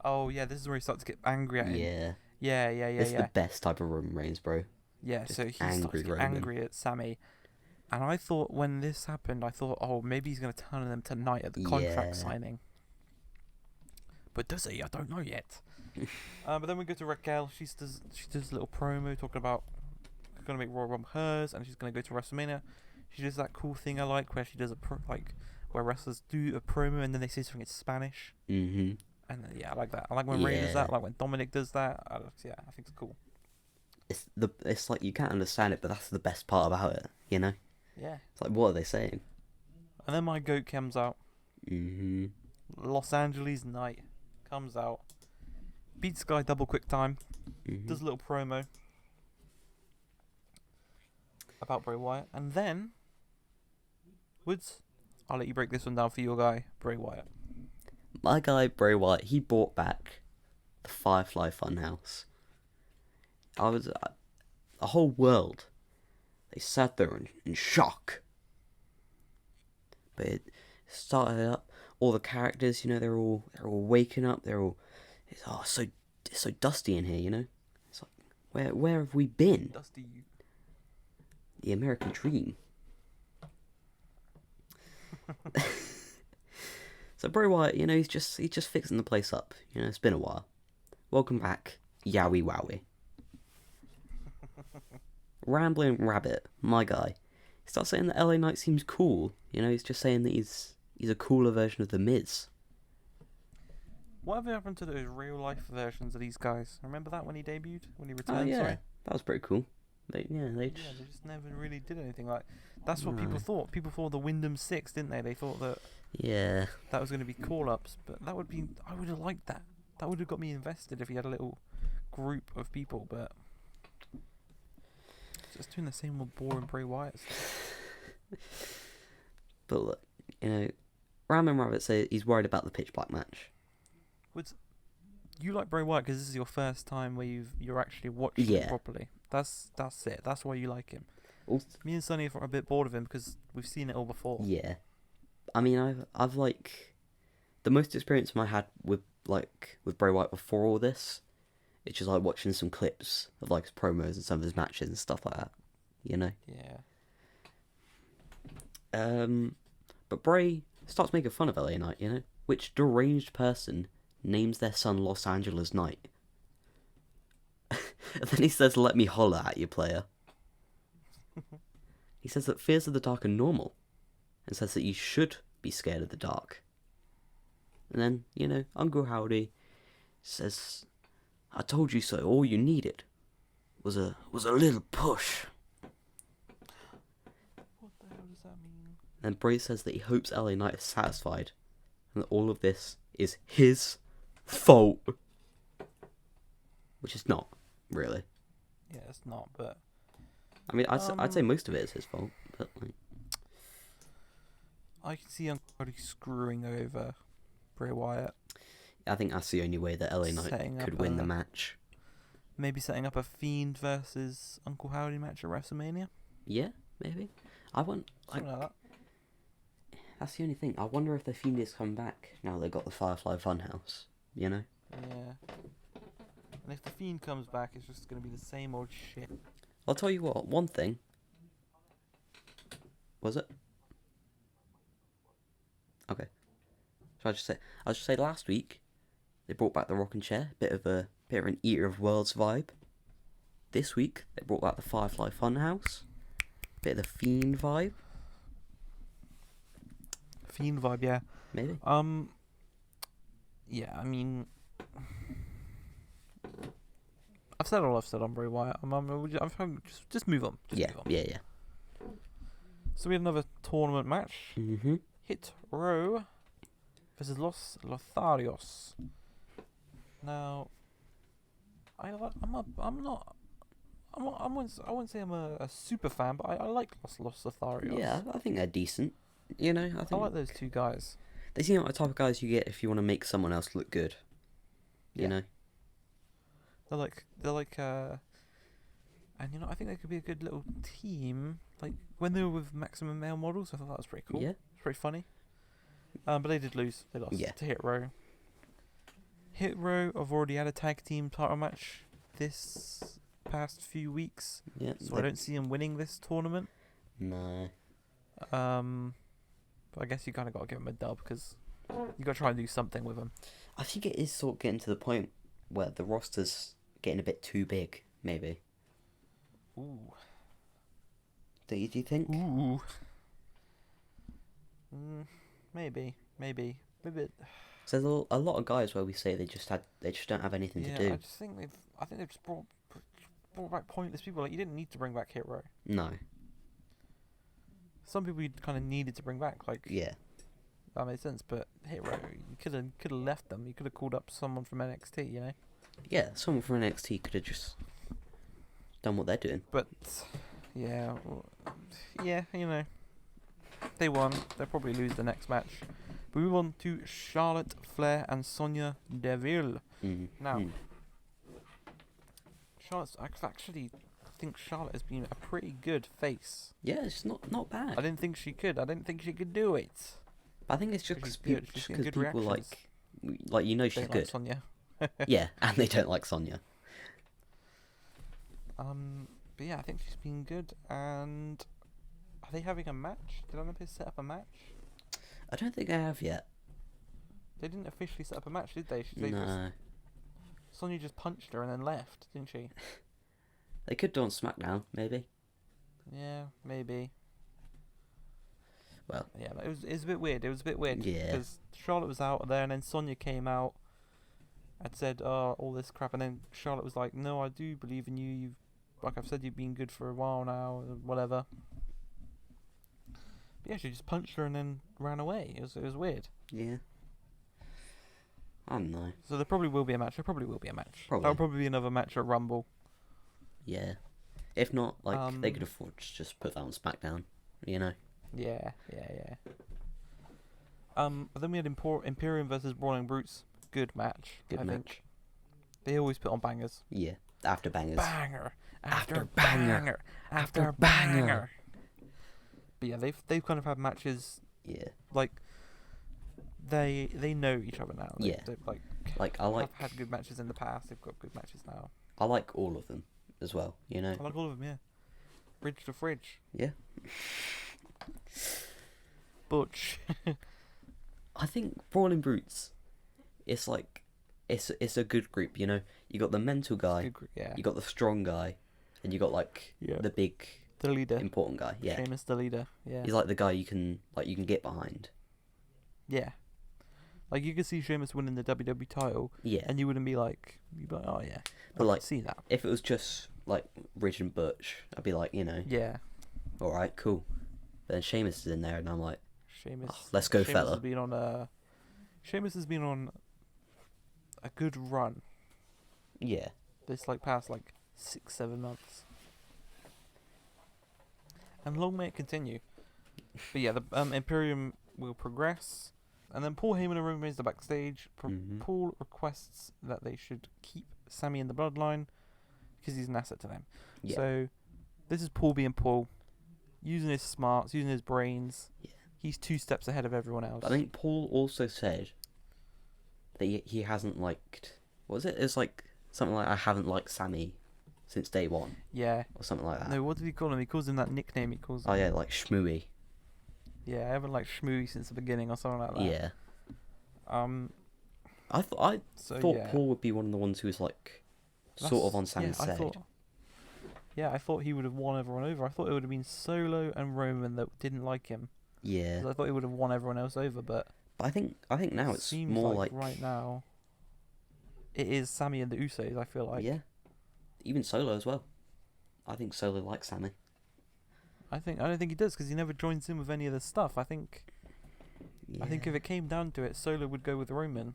Oh yeah, this is where he starts to get angry at him. Yeah. It's yeah. the best type of Roman Reigns, bro. Yeah, just so he starts to get angry at Sami. And I thought when this happened, oh, maybe he's going to turn on them tonight at the contract signing. But does he? I don't know yet. But then we go to Raquel. She does a little promo talking about going to make Royal Rumble hers, and she's going to go to WrestleMania. She does that cool thing I like where she does where wrestlers do a promo and then they say something in Spanish. Mm-hmm. And I like that. I like when Ray does that. I like when Dominic does that. I think it's cool. It's like you can't understand it, but that's the best part about it, Yeah. It's like, what are they saying? And then my goat comes out. Mm-hmm. Los Angeles Knight comes out. Beats Guy double quick time. Mm-hmm. Does a little promo about Bray Wyatt. And then, Woods, I'll let you break this one down for your guy, Bray Wyatt. My guy, Bray Wyatt, he brought back the Firefly Funhouse. I was... the whole world, they sat there in shock. But it started up. All the characters, they're all waking up. It's so dusty in here, It's like, where have we been? Dusty. The American Dream. So Bray Wyatt, he's just fixing the place up. It's been a while. Welcome back, Yowie Wowie. Rambling Rabbit, my guy. He starts saying that LA Knight seems cool. He's just saying that he's a cooler version of The Miz. Whatever happened to those real life versions of these guys? Remember that when he debuted? When he returned? Oh yeah, sorry? That was pretty cool. They just never really did anything like. That's what people thought. People thought the Wyndham Six, didn't they? They thought that. Yeah. That was going to be call-ups, but that would be. I would have liked that. That would have got me invested if he had a little group of people, but just doing the same old boring Bray Wyatt stuff. But look, Rambling Rabbit say he's worried about the pitch black match. You like Bray Wyatt because this is your first time where you're actually watching him properly. That's it. That's why you like him. Me and Sonny are a bit bored of him because we've seen it all before. Yeah, I mean, I've like the most experience I had with Bray Wyatt before all this. It's just like watching some clips of like his promos and some of his matches and stuff like that. Yeah. But Bray starts making fun of LA Knight. Which deranged person names their son Los Angeles Knight? And then he says, "Let me holler at you, player." He says that fears of the dark are normal, and says that you should be scared of the dark. And then, Uncle Howdy says, "I told you so. All you needed was a little push." What the hell does that mean? And Bray says that he hopes LA Knight is satisfied, and that all of this is his fault. Which is not, really. Yeah, it's not, but... I mean, I'd say most of it is his fault, but like... I can see Uncle Howdy screwing over Bray Wyatt. I think that's the only way that LA Knight could win the match. Maybe setting up a Fiend versus Uncle Howdy match at WrestleMania? Yeah, maybe. Something like that. That's the only thing. I wonder if the Fiend is coming back now they've got the Firefly Funhouse, Yeah. And if the Fiend comes back, it's just going to be the same old shit. I'll tell you what, one thing. Was it? Okay. So I'll just say last week, they brought back the rocking chair, bit of an Eater of Worlds vibe. This week, they brought back the Firefly Funhouse, bit of the Fiend vibe. Fiend vibe, yeah. Maybe. Yeah, I mean, I've said all I've said on Bray Wyatt. Just move on. Yeah. So we had another tournament match. Mm-hmm. Hit Row versus Los Lotharios. Now, I wouldn't say I'm a super fan, but I like Los Lotharios. Yeah, I think they're decent. I like those two guys. They seem like the type of guys you get if you want to make someone else look good. You know. They're like, and I think they could be a good little team. Like when they were with Maximum Male Models, I thought that was pretty cool. Yeah. It's pretty funny. But they did lose. They lost to Hit Row. Hit Row have already had a tag team title match this past few weeks. Yeah. So I don't see them winning this tournament. No. But I guess you kind of got to give them a dub because you got to try and do something with them. I think it is sort of getting to the point where the roster's getting a bit too big, maybe. Ooh. Do you think? Ooh. Maybe. So there's a lot of guys where we say they just don't have anything to do. I think they've just brought back pointless people. Like you didn't need to bring back Hit Row. No. Some people you kind of needed to bring back, like that made sense. But Hit Row, you could have left them. You could have called up someone from NXT, you know. Yeah, someone from NXT could have just done what they're doing. But yeah, they won. They'll probably lose the next match. But we move on to Charlotte Flair and Sonya Deville. Now, I think Charlotte has been a pretty good face. Yeah, it's not bad. I didn't think she could. I didn't think she could do it. I think it's just because people reactions. She's good. Like Sonya. Yeah, and they don't like Sonya. But yeah, I think she's been good. And are they having a match? Did Olympus set up a match? I don't think I have yet. They didn't officially set up a match, did they? No. Sonya just punched her and then left, didn't she? They could do on SmackDown, maybe. Yeah, maybe. Well, yeah, it was a bit weird. It was a bit weird. Yeah. Because Charlotte was out there, and then Sonya came out and said, "Oh, all this crap," and then Charlotte was like, "No, I do believe in you. Like I've said, you've been good for a while now, whatever." But yeah, she just punched her and then ran away. It was weird. Yeah. I don't know. So there probably will be a match. Probably. That'll probably be another match at Rumble. Yeah. If not, they could afford to just put that on SmackDown, you know? Yeah. But then we had Imperium versus Brawling Brutes. Good match. I think. They always put on bangers. Yeah. After bangers. Banger. After banger. After banger. But yeah, they've kind of had matches. Yeah. Like they know each other now. They've I've had good matches in the past. They've got good matches now. I like all of them as well, you know? I like all of them, yeah. Bridge to fridge. Yeah. Butch. I think Brawling Brutes, it's like, it's a good group, you know? You got the mental guy, you got the strong guy, and you got the big, the leader, important guy. Yeah. Sheamus, the leader. Yeah. He's like the guy you can get behind. Yeah. Like you could see Sheamus winning the WWE title. Yeah. And you wouldn't be like, oh yeah. But I could see that. If it was just like Ridge and Butch, I'd be like, you know. Yeah. All right, cool. But then Sheamus is in there, and I'm like, Sheamus. Oh, let's go, fella. Sheamus has been on a good run. Yeah. This past 6-7 months. And long may it continue. But yeah, the Imperium will progress. And then Paul Heyman and Roman Reigns are backstage. Paul requests that they should keep Sami in the bloodline because he's an asset to them. Yeah. So this is Paul being Paul, using his smarts, using his brains. Yeah. He's 2 steps ahead of everyone else. But I think Paul also said that he hasn't liked... What was it? It was something like, I haven't liked Sami since day one. Yeah. Or something like that. No, what did he call him? He calls him that nickname. He calls him... Oh yeah, like Shmooey. Yeah, I haven't liked Shmooey since the beginning or something like that. Yeah. I thought yeah. Paul would be one of the ones who was sort of on Sami's side. I thought he would have won everyone over. I thought it would have been Solo and Roman that didn't like him. Yeah. I thought he would have won everyone else over, but I think now it's seems more right now it is Sami and the Usos. I feel like. Yeah. Even Solo as well. I think Solo likes Sami. I don't think he does because he never joins in with any of the stuff. I think if it came down to it, Solo would go with Roman.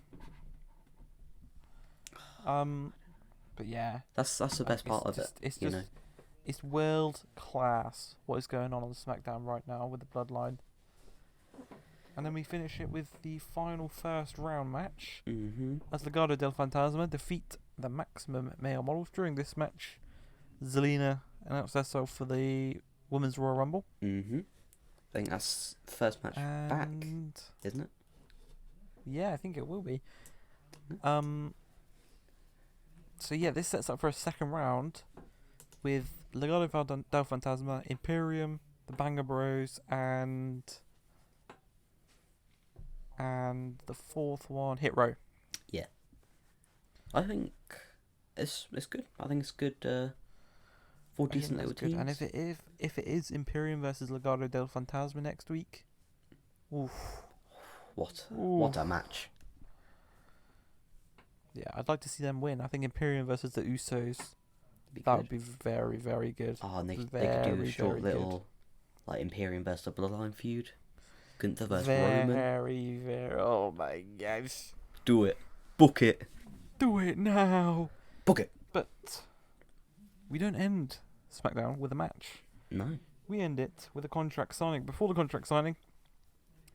But yeah, that's the best part of it. It's world class what is going on SmackDown right now with the Bloodline. And then we finish it with the final first round match. As Legado del Fantasma defeat the Maximum Male Models. During this match, Zelina announced herself for the Women's Royal Rumble. I think that's the first match back, isn't it? Yeah, I think it will be. So yeah, this sets up for a second round with Legado del Fantasma, Imperium, the Banger Bros, and the fourth one, Hit Row. Yeah. I think it's good. I think it's good for decent little teams. And if it is Imperium versus Legado del Fantasma next week, oof. What a match. Yeah, I'd like to see them win. I think Imperium versus the Usos, would be very, very good. Oh, and they could do a short little Imperium versus the Bloodline feud. Gunther versus Roman. Very, very. Oh my gosh. Do it. Book it. Do it now. Book it. But we don't end SmackDown with a match. No. We end it with a contract signing. Before the contract signing,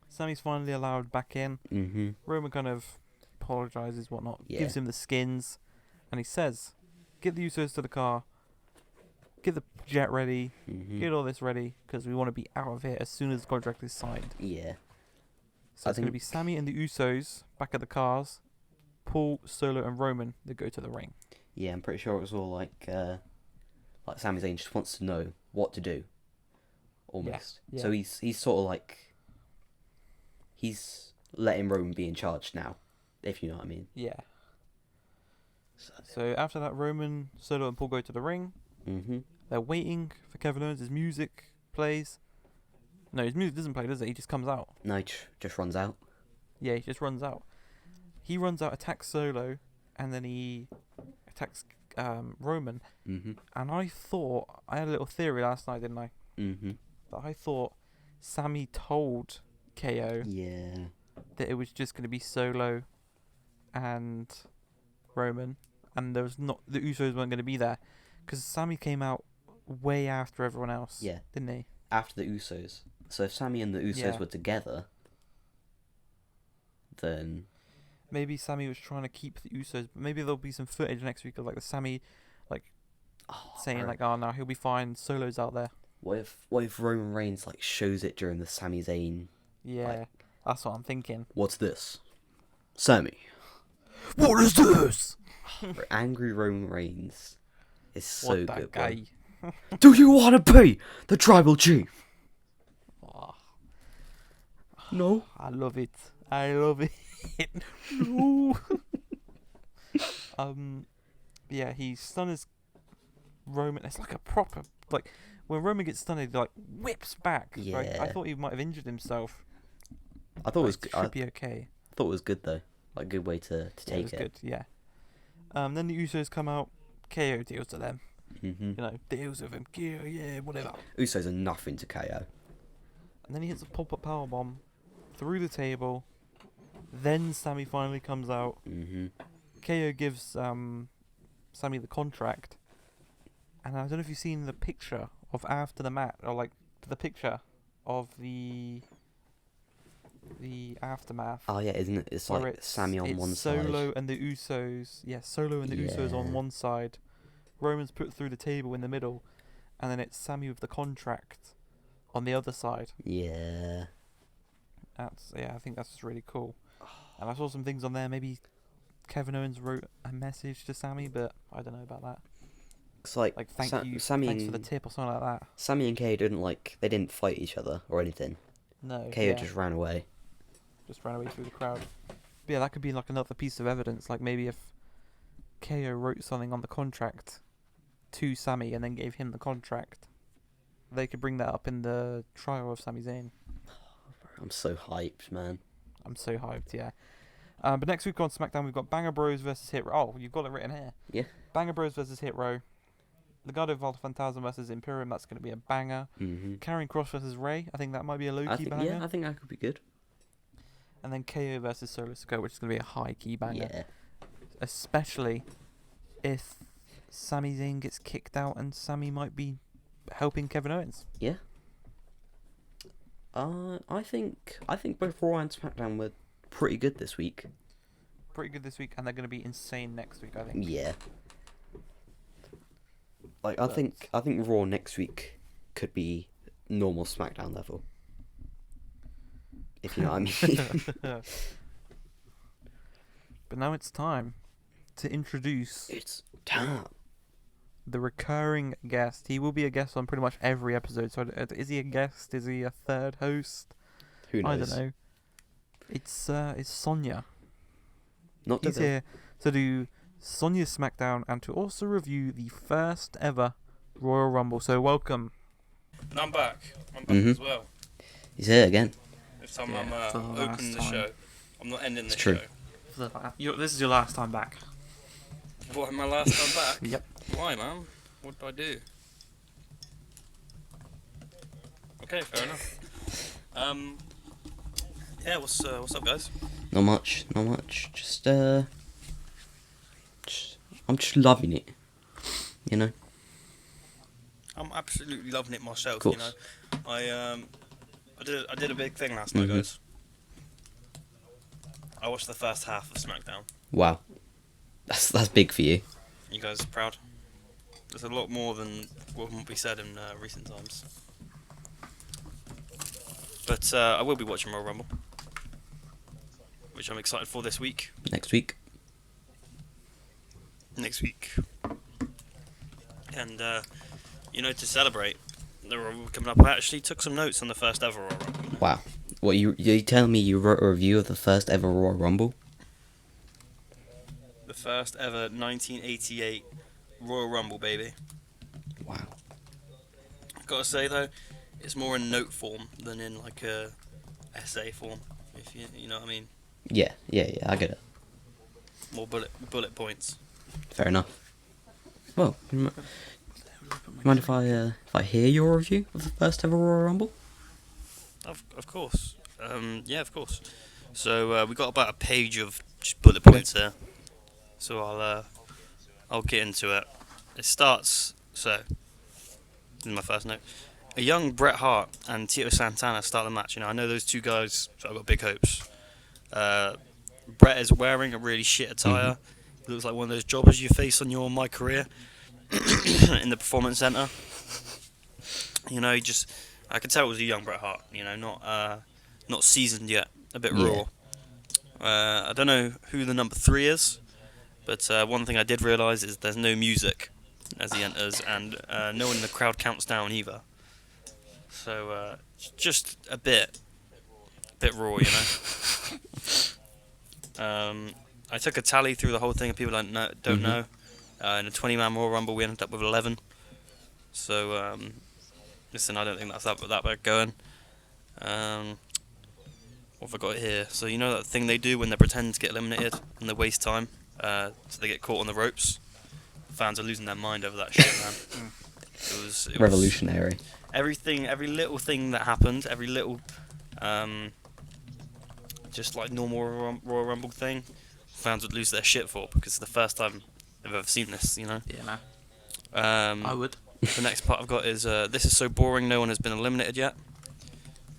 Sami's finally allowed back in. Roman kind of apologizes, whatnot, gives him the skins, and he says, "Get the Usos to the car, get the jet ready, get all this ready, because we want to be out of here as soon as the contract is signed." Yeah. So it's going to be Sami and the Usos back at the cars, Paul, Solo, and Roman that go to the ring. Yeah, I'm pretty sure it was all like Like Sami Zayn just wants to know what to do, almost. Yeah. So he's sort of like he's letting Roman be in charge now, if you know what I mean. Yeah. So after that, Roman, Solo, and Paul go to the ring. Mhm. They're waiting for Kevin Owens. His music plays. No, his music doesn't play, does it? He just comes out. No, he just runs out. Yeah, he just runs out. He runs out, attacks Solo, and then he attacks Roman. Mhm. And I had a little theory last night, didn't I? Mhm. That I thought Sammy told KO Yeah. that it was just going to be Solo and Roman, and the Usos weren't going to be there, because Sammy came out way after everyone else. Yeah. Didn't he? After the Usos. So if Sammy and the Usos were together, then maybe Sammy was trying to keep the Usos. But maybe there'll be some footage next week of like the Sammy, saying like, "Oh no, he'll be fine. Solo's out there." What if Roman Reigns like shows it during the Sami Zayn? Yeah, that's what I'm thinking. What's this, Sammy? What is this? Angry Roman Reigns is so what good. Guy? Do you want to be the tribal chief? Oh, No. I love it. No. Yeah, he stuns Roman. It's like a proper when Roman gets stunned, he like whips back. Yeah. Like, I thought he might have injured himself. I thought it was. Should be okay. I thought it was good though. Like good way to take it. Was good. Yeah. Then the Usos come out. KO deals to them. Mhm. Deals with him. Yeah, whatever. Usos are nothing to KO. And then he hits a pop-up powerbomb through the table. Then Sammy finally comes out. Mhm. KO gives Sammy the contract. And I don't know if you've seen the picture of after the match, or like the picture of the aftermath. Oh yeah, isn't it? It's like Sammy on one side. Solo and the Usos. Yeah, Solo and the Usos on one side. Roman's put through the table in the middle, and then it's Sammy with the contract on the other side. Yeah. I think that's really cool. And I saw some things on there. Maybe Kevin Owens wrote a message to Sammy, but I don't know about that. It's like thank you, Sammy thanks for the tip or something like that. Sammy and KO didn't fight each other or anything. No. KO just ran away. Just ran away through the crowd. But yeah, that could be like another piece of evidence. Like maybe if KO wrote something on the contract to Sammy and then gave him the contract, they could bring that up in the trial of Sami Zayn. I'm so hyped, man. I'm so hyped, yeah. But next week on SmackDown, we've got Banger Bros versus Hit Row. Oh, you've got it written here. Yeah. Banger Bros versus Hit Row. Legado del Fantasma versus Imperium. That's going to be a banger. Mm-hmm. Karrion Kross versus Ray. I think that might be a low-key banger. Yeah, I think that could be good. And then KO versus Solo Sikoa, which is going to be a high-key banger. Yeah. Especially if Sami Zayn gets kicked out and Sammy might be helping Kevin Owens. Yeah. I think both Raw and SmackDown were pretty good this week. Pretty good this week, and they're going to be insane next week, I think. Yeah. Like I think Raw next week could be normal SmackDown level. If you know what I mean. But now it's time to introduce the recurring guest. He will be a guest on pretty much every episode. So is he a guest? Is he a third host? Who knows? I don't know. It's Sonia. He's here to do Sonia's SmackDown and to also review the first ever Royal Rumble. So welcome. And I'm back. As well. He's here again. This time I'm opening the show. I'm not ending the true. show. This is your last time back. What, my last time back? Yep. Why, man? What did I do? Okay, fair enough. Yeah, what's up, guys? Not much. Just I'm just loving it. You know. I'm absolutely loving it myself. Of You know, course. I did a big thing last night, guys. I watched the first half of SmackDown. Wow. That's big for you. You guys proud? There's a lot more than what we said in recent times. But I will be watching Royal Rumble, which I'm excited for this week. Next week. And to celebrate the Royal Rumble coming up, I actually took some notes on the first ever Royal Rumble. Wow. What, you telling me you wrote a review of the first ever Royal Rumble? The first ever 1988 Royal Rumble, baby. Wow. Gotta say though, it's more in note form than in like a essay form. If you know what I mean. Yeah, I get it. More bullet points. Fair enough. Well, mind if I hear your review of the first ever Royal Rumble? Of course. Yeah, of course. So we got about a page of just bullet points there. So I'll get into it. It starts so. This is my first note. A young Bret Hart and Tito Santana start the match. I know those two guys, so I've got big hopes. Bret is wearing a really shit attire. He looks like one of those jobbers you face on your My Career in the Performance Center. I could tell it was a young Bret Hart. Not seasoned yet, a bit raw. I don't know who the number 3 is, but one thing I did realise is there's no music as he enters, and no one in the crowd counts down either. So just a bit raw, I took a tally through the whole thing of people I don't know. In a 20-man Royal Rumble, we ended up with 11. So, listen, I don't think that's that bad going. What have I got here? So you know that thing they do when they pretend to get eliminated and they waste time, so they get caught on the ropes. Fans are losing their mind over that shit, man. It was revolutionary. Every little thing that happened, every little, just like normal Royal Rumble thing, fans would lose their shit for, because it's the first time they've ever seen this, Yeah, man. I would. The next part I've got is, this is so boring, no one has been eliminated yet.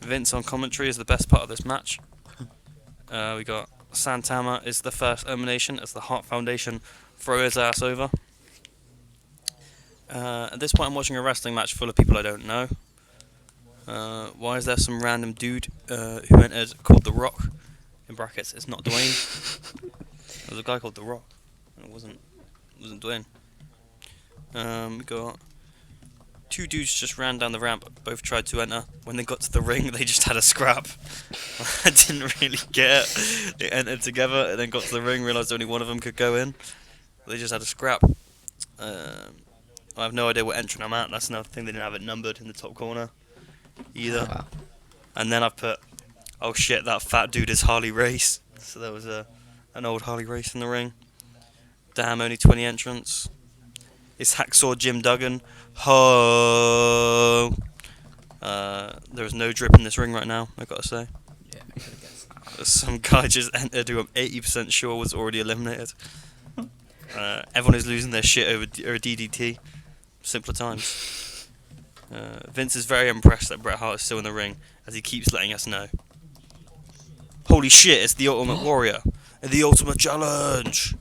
Vince on commentary is the best part of this match. We got Santana is the first elimination as the Hart Foundation throw his ass over. At this point I'm watching a wrestling match full of people I don't know. Why is there some random dude who entered called The Rock? In brackets, it's not Dwayne. There was a guy called The Rock. It wasn't Dwayne. We got 2 dudes just ran down the ramp. Both tried to enter. When they got to the ring, they just had a scrap. I didn't really get it. They entered together and then got to the ring, realised only one of them could go in. They just had a scrap. I have no idea what entrant I'm at. That's another thing, they didn't have it numbered in the top corner either. Wow. And then I put, oh shit, that fat dude is Harley Race. So there was an old Harley Race in the ring. Damn, only 20 entrants. It's Hacksaw Jim Duggan. Ho! There is no drip in this ring right now, I've got to say. Yeah, I could have guessed that. Some guy just entered who I'm 80% sure was already eliminated. Everyone is losing their shit over DDT. Simpler times. Vince is very impressed that Bret Hart is still in the ring, as he keeps letting us know. Holy shit, it's the Ultimate Warrior. The Ultimate Challenge!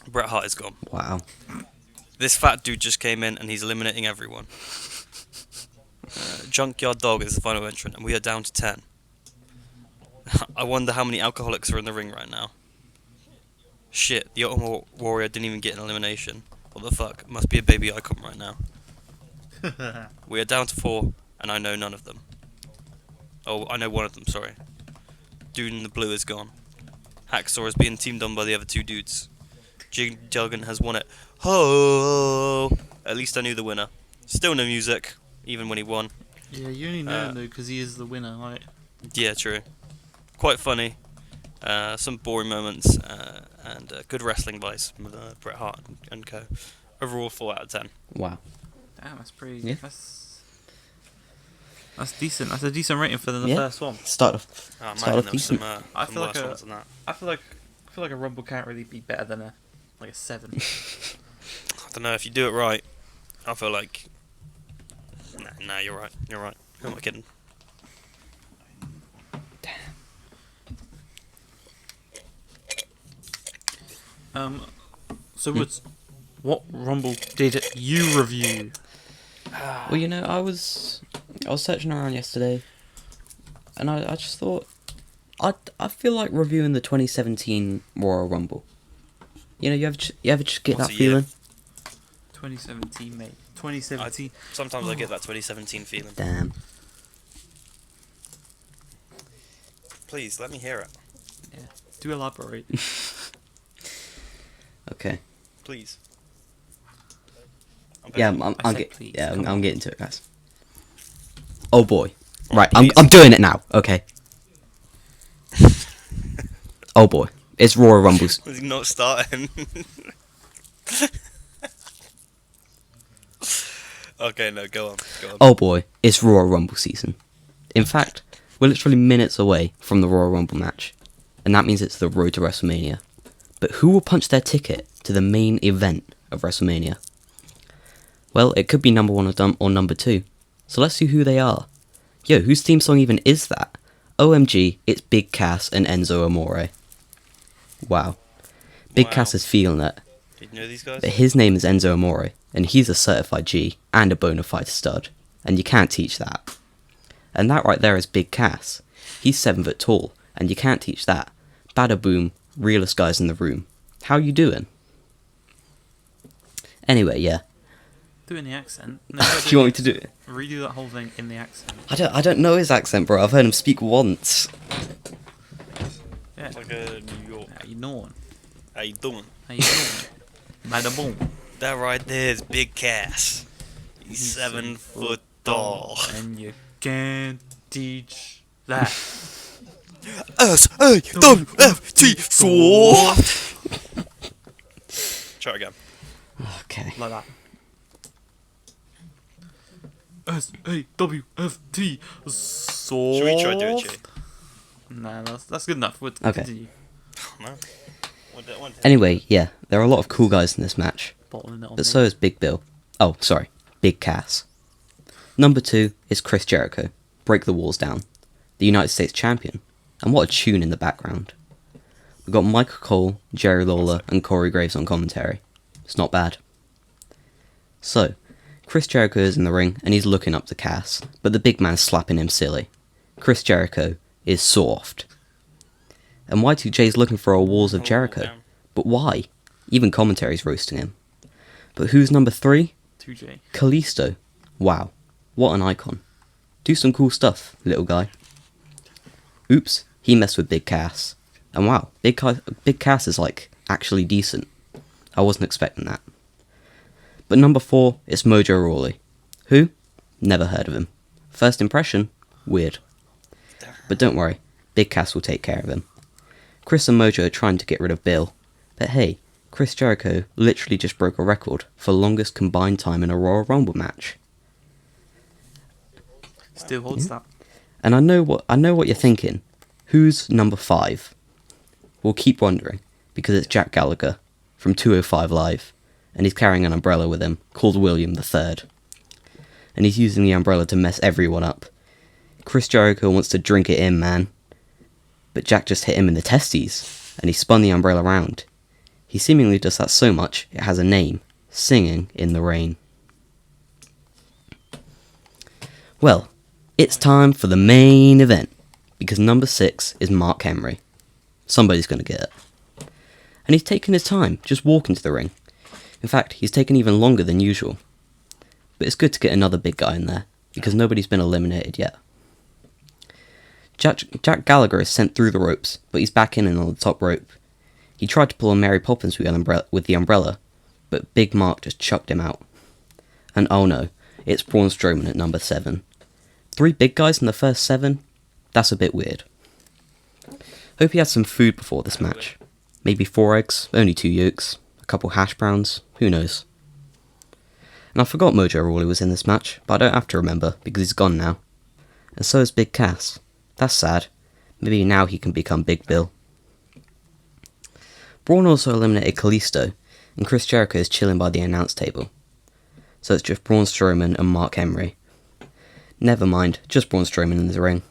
Bret Hart is gone. Wow. This fat dude just came in and he's eliminating everyone. Junkyard Dog is the final entrant, and we are down to 10. I wonder how many alcoholics are in the ring right now. Shit, the Ultimate Warrior didn't even get an elimination. What the fuck? Must be a baby icon right now. We are down to 4, and I know none of them. Oh, I know one of them, sorry. Dude in the blue is gone. Hacksaw is being teamed on by the other 2 dudes. Jim Duggan has won it. Ho! At least I knew the winner. Still no music, even when he won. Yeah, you only know him though because he is the winner, right? Yeah, true. Quite funny. Some boring moments, and good wrestling by Bret Hart and co. Overall, 4 out of 10. Wow. Damn, that's pretty. Yeah. That's decent. That's a decent rating for the first one. Start off There was decent. I some feel like worse ones than that. I feel like a Rumble can't really be better than a 7. I don't know, if you do it right, I feel like... Nah, you're right. Who am I kidding? So what Rumble did you review? Well, I was searching around yesterday, and I just thought, I feel like reviewing the 2017 Royal Rumble. You ever just get Once that a year. feeling? 2017, mate. 2017. Sometimes I get that 2017 feeling. Damn. Please, let me hear it. Yeah. Do elaborate. Okay. Please. I'm getting to it, guys. Oh boy. Right, Please. I'm doing it now. Okay. Oh boy, it's Royal Rumbles. Was he not starting? Okay, no, go on. Oh boy, it's Royal Rumble season. In fact, we're literally minutes away from the Royal Rumble match, and that means it's the road to WrestleMania. But who will punch their ticket to the main event of WrestleMania? Well, it could be number 1 or number 2. So let's see who they are. Yo, whose theme song even is that? OMG, it's Big Cass and Enzo Amore. Wow. Big Cass is feeling it. Did you know these guys? But his name is Enzo Amore, and he's a certified G and a bona fide stud. And you can't teach that. And that right there is Big Cass. He's 7 foot tall, and you can't teach that. Bada boom, realest guys in the room. How you doing? Anyway, yeah. Doing the accent. No, Do you want me to do it? Redo that whole thing in the accent. I don't know his accent, bro. I've heard him speak once. Yeah. It's like a New York. How you doing? How you doing? How you doing? Bada boom. That right there is Big Cass. He's 7 foot tall. And you can't teach that. S-A-W-F-T soft. Try again. Okay. Like that. S-A-W-F-T soft. Should we try do it, Chi? Nah, that's good enough. We'll Okay. continue. No. Anyway, yeah, there are a lot of cool guys in this match, Bottling it on but so is Big Bill. Oh, sorry, Big Cass. Number 2 is Chris Jericho, Break the Walls Down, the United States Champion, and what a tune in the background. We've got Michael Cole, Jerry Lawler, and Corey Graves on commentary. It's not bad. So, Chris Jericho is in the ring, and he's looking up to Cass, but the big man's slapping him silly. Chris Jericho is soft. And Y2J's looking for a Walls of Jericho. But why? Even commentary's roasting him. But who's number 3? 2J. Kalisto. Wow. What an icon. Do some cool stuff, little guy. Oops, he messed with Big Cass. And wow, Big Cass is like actually decent. I wasn't expecting that. But number 4 is Mojo Rawley. Who? Never heard of him. First impression? Weird. But don't worry, Big Cass will take care of him. Chris and Mojo are trying to get rid of Bill. But hey, Chris Jericho literally just broke a record for longest combined time in a Royal Rumble match. Still holds that. And I know what you're thinking. Who's number 5? We'll keep wondering, because it's Jack Gallagher from 205 Live, and he's carrying an umbrella with him called William III. And he's using the umbrella to mess everyone up. Chris Jericho wants to drink it in, man. But Jack just hit him in the testes, and he spun the umbrella around. He seemingly does that so much, it has a name. Singing in the Rain. Well, it's time for the main event, because number 6 is Mark Henry. Somebody's going to get it. And he's taken his time, just walking to the ring. In fact, he's taken even longer than usual. But it's good to get another big guy in there, because nobody's been eliminated yet. Jack Gallagher is sent through the ropes, but he's back in and on the top rope. He tried to pull a Mary Poppins with the umbrella, but Big Mark just chucked him out. And oh no, it's Braun Strowman at number 7. 3 big guys in the first 7? That's a bit weird. Hope he had some food before this match. Maybe 4 eggs, only 2 yolks, a couple hash browns, who knows. And I forgot Mojo Rawley was in this match, but I don't have to remember, because he's gone now. And so is Big Cass. That's sad. Maybe now he can become Big Bill. Braun also eliminated Kalisto, and Chris Jericho is chilling by the announce table. So it's just Braun Strowman and Mark Henry. Never mind, just Braun Strowman in the ring.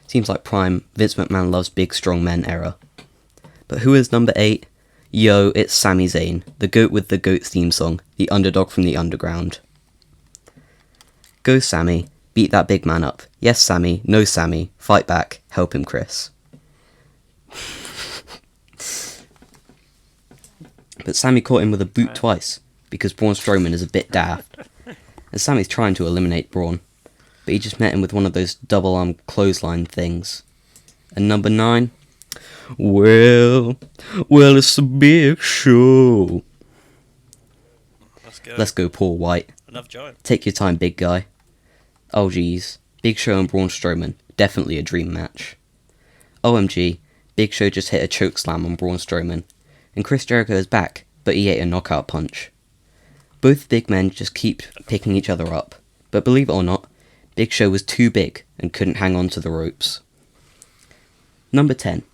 Seems like prime Vince McMahon loves big strong men era. But who is number 8? Yo, it's Sami Zayn, the GOAT with the GOAT theme song, the underdog from the underground. Go Sami, beat that big man up. Yes Sami, no Sami, fight back, help him Chris. But Sami caught him with a boot twice, because Braun Strowman is a bit daft, and Sammy's trying to eliminate Braun, but he just met him with one of those double arm clothesline things. And number 9, well, it's a big show. Let's go, Paul White. Enough giant. Take your time, big guy. Oh geez, Big Show and Braun Strowman, definitely a dream match. OMG, Big Show just hit a chokeslam on Braun Strowman, and Chris Jericho is back, but he ate a knockout punch. Both big men just keep picking each other up, but believe it or not, Big Show was too big and couldn't hang on to the ropes. Number 10.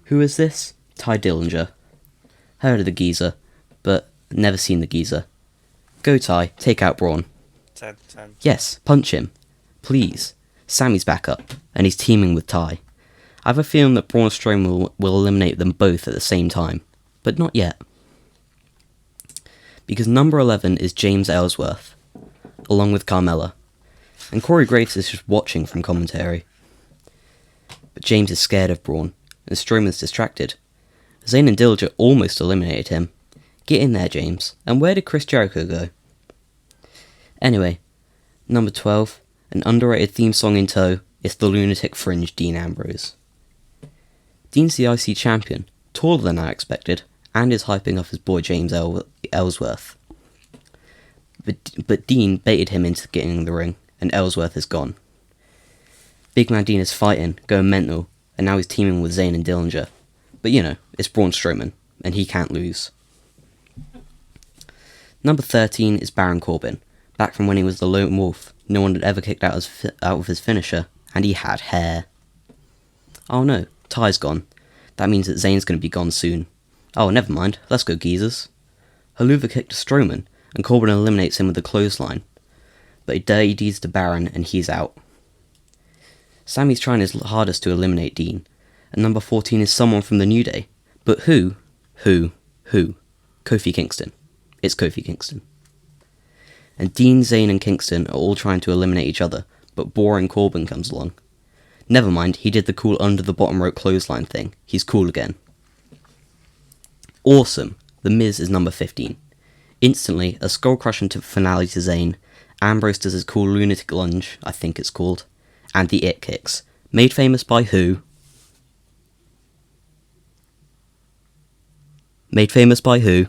Who is this? Ty Dillinger. Heard of the geezer, but never seen the geezer. Go Ty, take out Braun. 10. Yes, punch him. Please. Sammy's back up, and he's teaming with Ty. I have a feeling that Braun Strowman will eliminate them both at the same time, but not yet. Because number 11 is James Ellsworth, along with Carmella, and Corey Graves is just watching from commentary. But James is scared of Braun, and Strowman's distracted. Zayn and Dillinger almost eliminated him. Get in there, James. And where did Chris Jericho go? Anyway, number 12, an underrated theme song in tow, is the lunatic fringe Dean Ambrose. Dean's the IC champion, taller than I expected, and is hyping up his boy James Ellsworth. But Dean baited him into getting in the ring, and Ellsworth is gone. Big Man Dean is fighting, going mental, and now he's teaming with Zayn and Dillinger. But you know, it's Braun Strowman, and he can't lose. Number 13 is Baron Corbin, back from when he was the Lone Wolf. No one had ever kicked out of his finisher, and he had hair. Oh no, Ty's gone. That means that Zayn's going to be gone soon. Oh, never mind, let's go geezers. Haluva kicked to Strowman, and Corbin eliminates him with a clothesline. But he dirty deeds to Baron, and he's out. Sammy's trying his hardest to eliminate Dean, and number 14 is someone from the New Day. But who? Kofi Kingston. It's Kofi Kingston. And Dean, Zayn and Kingston are all trying to eliminate each other, but boring Corbin comes along. Never mind, he did the cool under the bottom rope clothesline thing. He's cool again. Awesome. The Miz is number 15. Instantly, a skull-crushing finale to Zayn. Ambrose does his cool lunatic lunge, I think it's called, and the it kicks. Made famous by who? Made famous by who?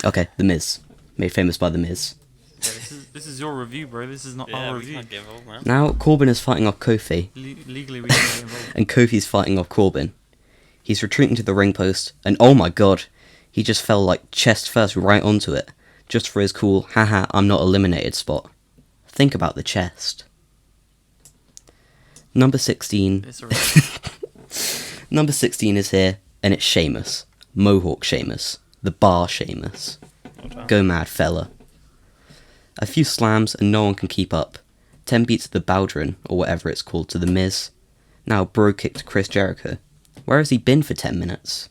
Okay, The Miz. Made famous by The Miz. Yeah, this is your review, bro. This is not our review. Can't get involved, man. Now Corbin is fighting off Kofi, Legally, we don't get involved. and Kofi's fighting off Corbin. He's retreating to the ring post, and oh my god, he just fell like chest first right onto it, just for his cool, haha, I'm not eliminated spot. Think about the chest. Number 16. Number 16 is here, and it's Sheamus. Mohawk Sheamus. The bar Sheamus. Go mad, fella. A few slams and no one can keep up. 10 beats of the Baldwin, or whatever it's called, to The Miz. Now bro kick to Chris Jericho. Where has he been for 10 minutes?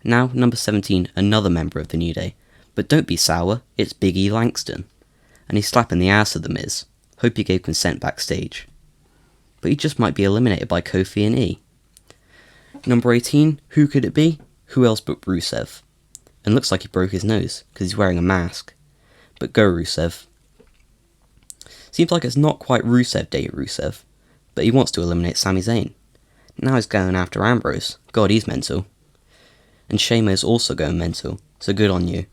Now, number 17, another member of the New Day. But don't be sour, it's Big E Langston. And he's slapping the ass of The Miz. Hope he gave consent backstage. But he just might be eliminated by Kofi and E. Number 18, who could it be? Who else but Rusev? And looks like he broke his nose, because he's wearing a mask. But go Rusev. Seems like it's not quite Rusev Day Rusev, but he wants to eliminate Sami Zayn. Now he's going after Ambrose. God, he's mental. And Sheamus also going mental, so good on you.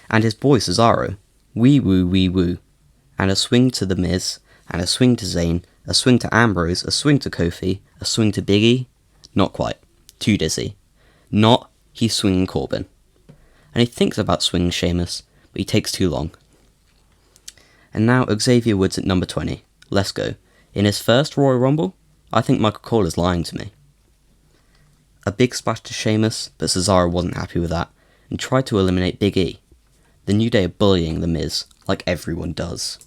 And his boy Cesaro. Wee woo. And a swing to The Miz, and a swing to Zayn, a swing to Ambrose, a swing to Kofi, a swing to Big E. Not quite. Too dizzy. Not, he's swinging Corbin. And he thinks about swinging Sheamus, but he takes too long. And now Xavier Woods at number 20. Let's go. In his first Royal Rumble, I think Michael Cole is lying to me. A big splash to Sheamus, but Cesaro wasn't happy with that, and tried to eliminate Big E. The New Day are bullying The Miz, like everyone does.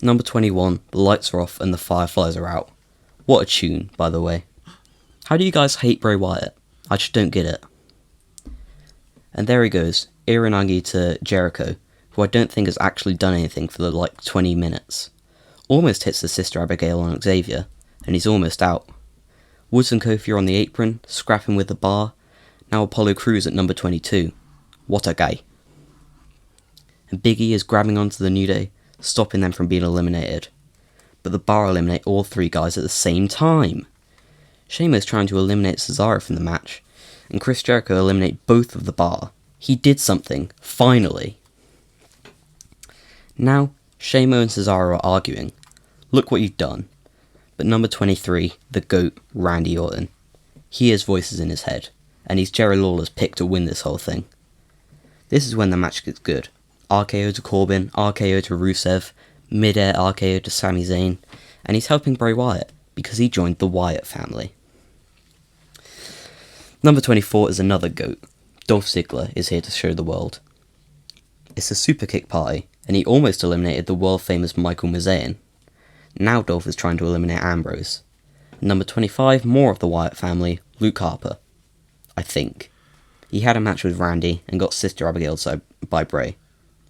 Number 21, the lights are off and the fireflies are out. What a tune, by the way. How do you guys hate Bray Wyatt? I just don't get it. And there he goes, Iranagi to Jericho, who I don't think has actually done anything for the 20 minutes. almost hits the Sister Abigail on Xavier, and he's almost out. Woods and Kofi are on the apron, scrapping with the bar. Now Apollo Crews at number 22. What a guy. And Big E is grabbing onto the New Day, stopping them from being eliminated. But the bar eliminate all 3 guys at the same time. Sheamus trying to eliminate Cesaro from the match, and Chris Jericho eliminate both of the bar. He did something, finally. Now, Sheamus and Cesaro are arguing. Look what you've done. But number 23, the GOAT, Randy Orton. He has voices in his head, and he's Jerry Lawler's pick to win this whole thing. This is when the match gets good. RKO to Corbin, RKO to Rusev, mid-air RKO to Sami Zayn, and he's helping Bray Wyatt because he joined the Wyatt family. Number 24 is another GOAT. Dolph Ziggler is here to show the world. It's a super kick party, and he almost eliminated the world-famous Michael Mizayan. Now Dolph is trying to eliminate Ambrose. Number 25, more of the Wyatt family, Luke Harper. I think. He had a match with Randy and got Sister Abigail by Bray,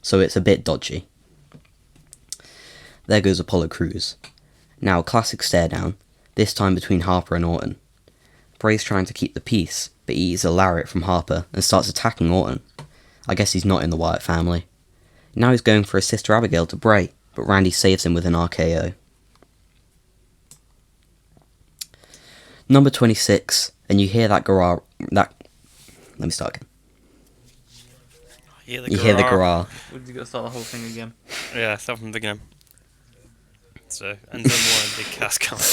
so it's a bit dodgy. There goes Apollo Crews. Now a classic stare down, this time between Harper and Orton. Bray's trying to keep the peace, but he eats a lariat from Harper and starts attacking Orton. I guess he's not in the Wyatt family. Now he's going for a Sister Abigail to Bray, but Randy saves him with an RKO. Number 26, and you hear that garage. Let me start again. You hear the garage. We've got to start the whole thing again. Yeah, start from the beginning. So, and then more big cast coming.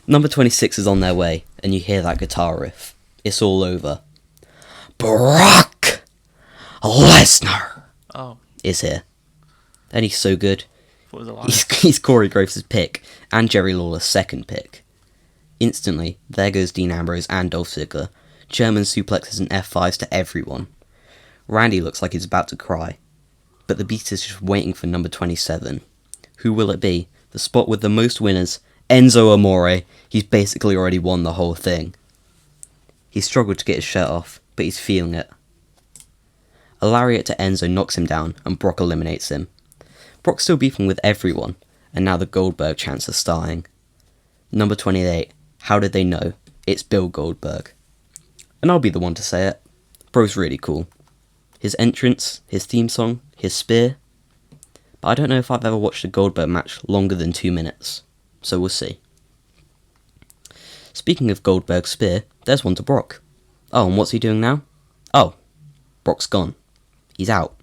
Number 26 is on their way, and you hear that guitar riff. It's all over. Brock Lesnar is here. And he's so good. He's Corey Graves' pick, and Jerry Lawler's second pick. Instantly, there goes Dean Ambrose and Dolph Ziggler. German suplexes and F5s to everyone. Randy looks like he's about to cry. But the Beast is just waiting for number 27. Who will it be? The spot with the most winners, Enzo Amore. He's basically already won the whole thing. He struggled to get his shirt off, but he's feeling it. A lariat to Enzo knocks him down, and Brock eliminates him. Brock's still beefing with everyone, and now the Goldberg chants are starting. Number 28. How did they know? It's Bill Goldberg. And I'll be the one to say it. Bro's really cool. His entrance, his theme song, his spear. But I don't know if I've ever watched a Goldberg match longer than 2 minutes. So we'll see. Speaking of Goldberg's spear, there's one to Brock. Oh, and what's he doing now? Oh, Brock's gone. He's out.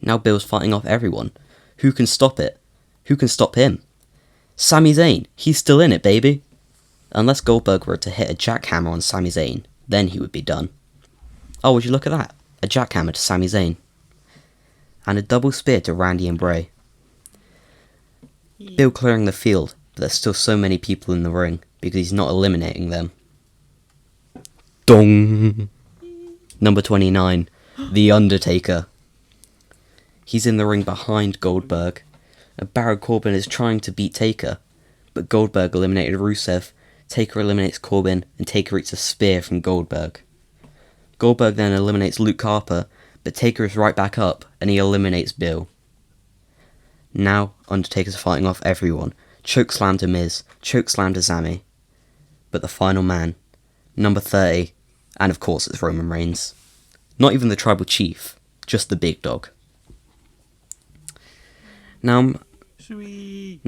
Now Bill's fighting off everyone. Who can stop it? Who can stop him? Sami Zayn, he's still in it, baby. Unless Goldberg were to hit a jackhammer on Sami Zayn, then he would be done. Oh, would you look at that? A jackhammer to Sami Zayn. And a double spear to Randy and Bray. Bill clearing the field, but there's still so many people in the ring, because he's not eliminating them. Dong! Number 29, The Undertaker. He's in the ring behind Goldberg. Baron Corbin is trying to beat Taker, but Goldberg eliminated Rusev. Taker eliminates Corbin, and Taker eats a spear from Goldberg. Goldberg then eliminates Luke Harper, but Taker is right back up, and he eliminates Bill. Now, Undertaker's fighting off everyone. Chokeslam to Miz, chokeslam to Sami. But the final man, number 30, and of course it's Roman Reigns. Not even the tribal chief, just the big dog. Now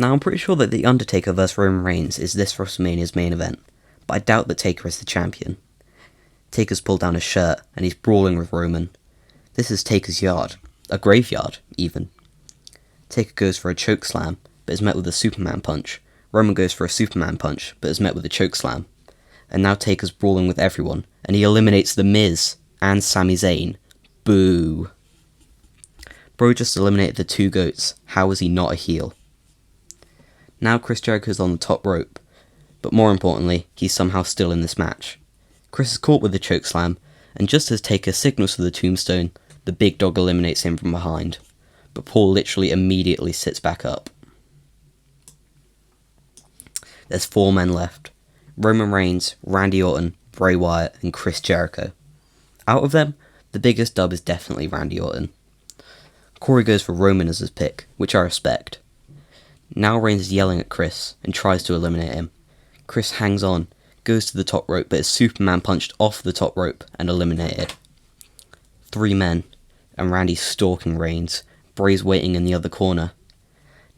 I'm pretty sure that The Undertaker vs Roman Reigns is this WrestleMania's main event, but I doubt that Taker is the champion. Taker's pulled down his shirt, and he's brawling with Roman. This is Taker's yard, a graveyard, even. Taker goes for a chokeslam, but is met with a Superman punch. Roman goes for a Superman punch, but is met with a chokeslam. And now Taker's brawling with everyone, and he eliminates The Miz and Sami Zayn. Boo. Bro just eliminated the 2 goats. How was he not a heel? Now Chris Jericho's on the top rope, but more importantly, he's somehow still in this match. Chris is caught with the chokeslam, and just as Taker signals for the tombstone, the big dog eliminates him from behind. But Paul literally immediately sits back up. There's 4 men left. Roman Reigns, Randy Orton, Bray Wyatt, and Chris Jericho. Out of them, the biggest dub is definitely Randy Orton. Corey goes for Roman as his pick, which I respect. Now Reigns is yelling at Chris and tries to eliminate him. Chris hangs on, goes to the top rope, but is Superman punched off the top rope and eliminated. 3 men, and Randy's stalking Reigns. Bray's waiting in the other corner.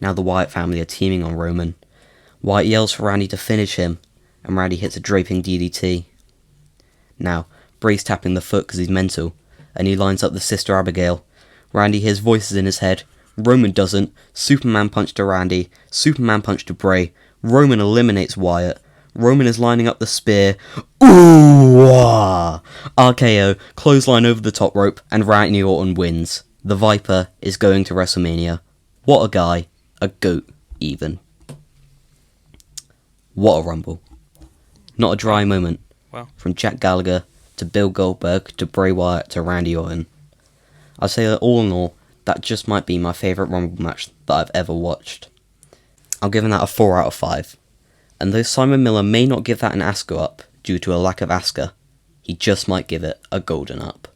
Now the Wyatt family are teaming on Roman. Wyatt yells for Randy to finish him, and Randy hits a draping DDT. Now, Bray's tapping the foot because he's mental, and he lines up the Sister Abigail. Randy hears voices in his head. Roman doesn't. Superman punch to Randy. Superman punch to Bray. Roman eliminates Wyatt. Roman is lining up the spear. Ooh! RKO, clothesline over the top rope, and Randy Orton wins. The Viper is going to WrestleMania. What a guy. A goat, even. What a rumble. Not a dry moment. Wow. From Jack Gallagher to Bill Goldberg to Bray Wyatt to Randy Orton. I'd say that all in all, that just might be my favourite Rumble match that I've ever watched. I'm giving that a 4 out of 5. And though Simon Miller may not give that an Asuka up due to a lack of Asuka, he just might give it a golden up.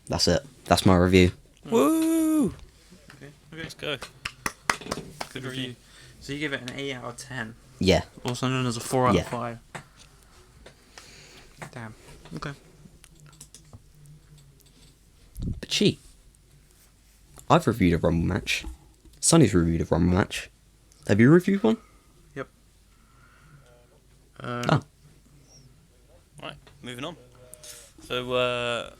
That's it. That's my review. Woo! Okay. Let's go. Good review. So you give it an 8 out of 10. Yeah. Also known as a 4 out of 5. Damn. Okay. But gee, I've reviewed a Rumble match. Sonny's reviewed a Rumble match. Have you reviewed one? Yep. Oh. Right, moving on. So,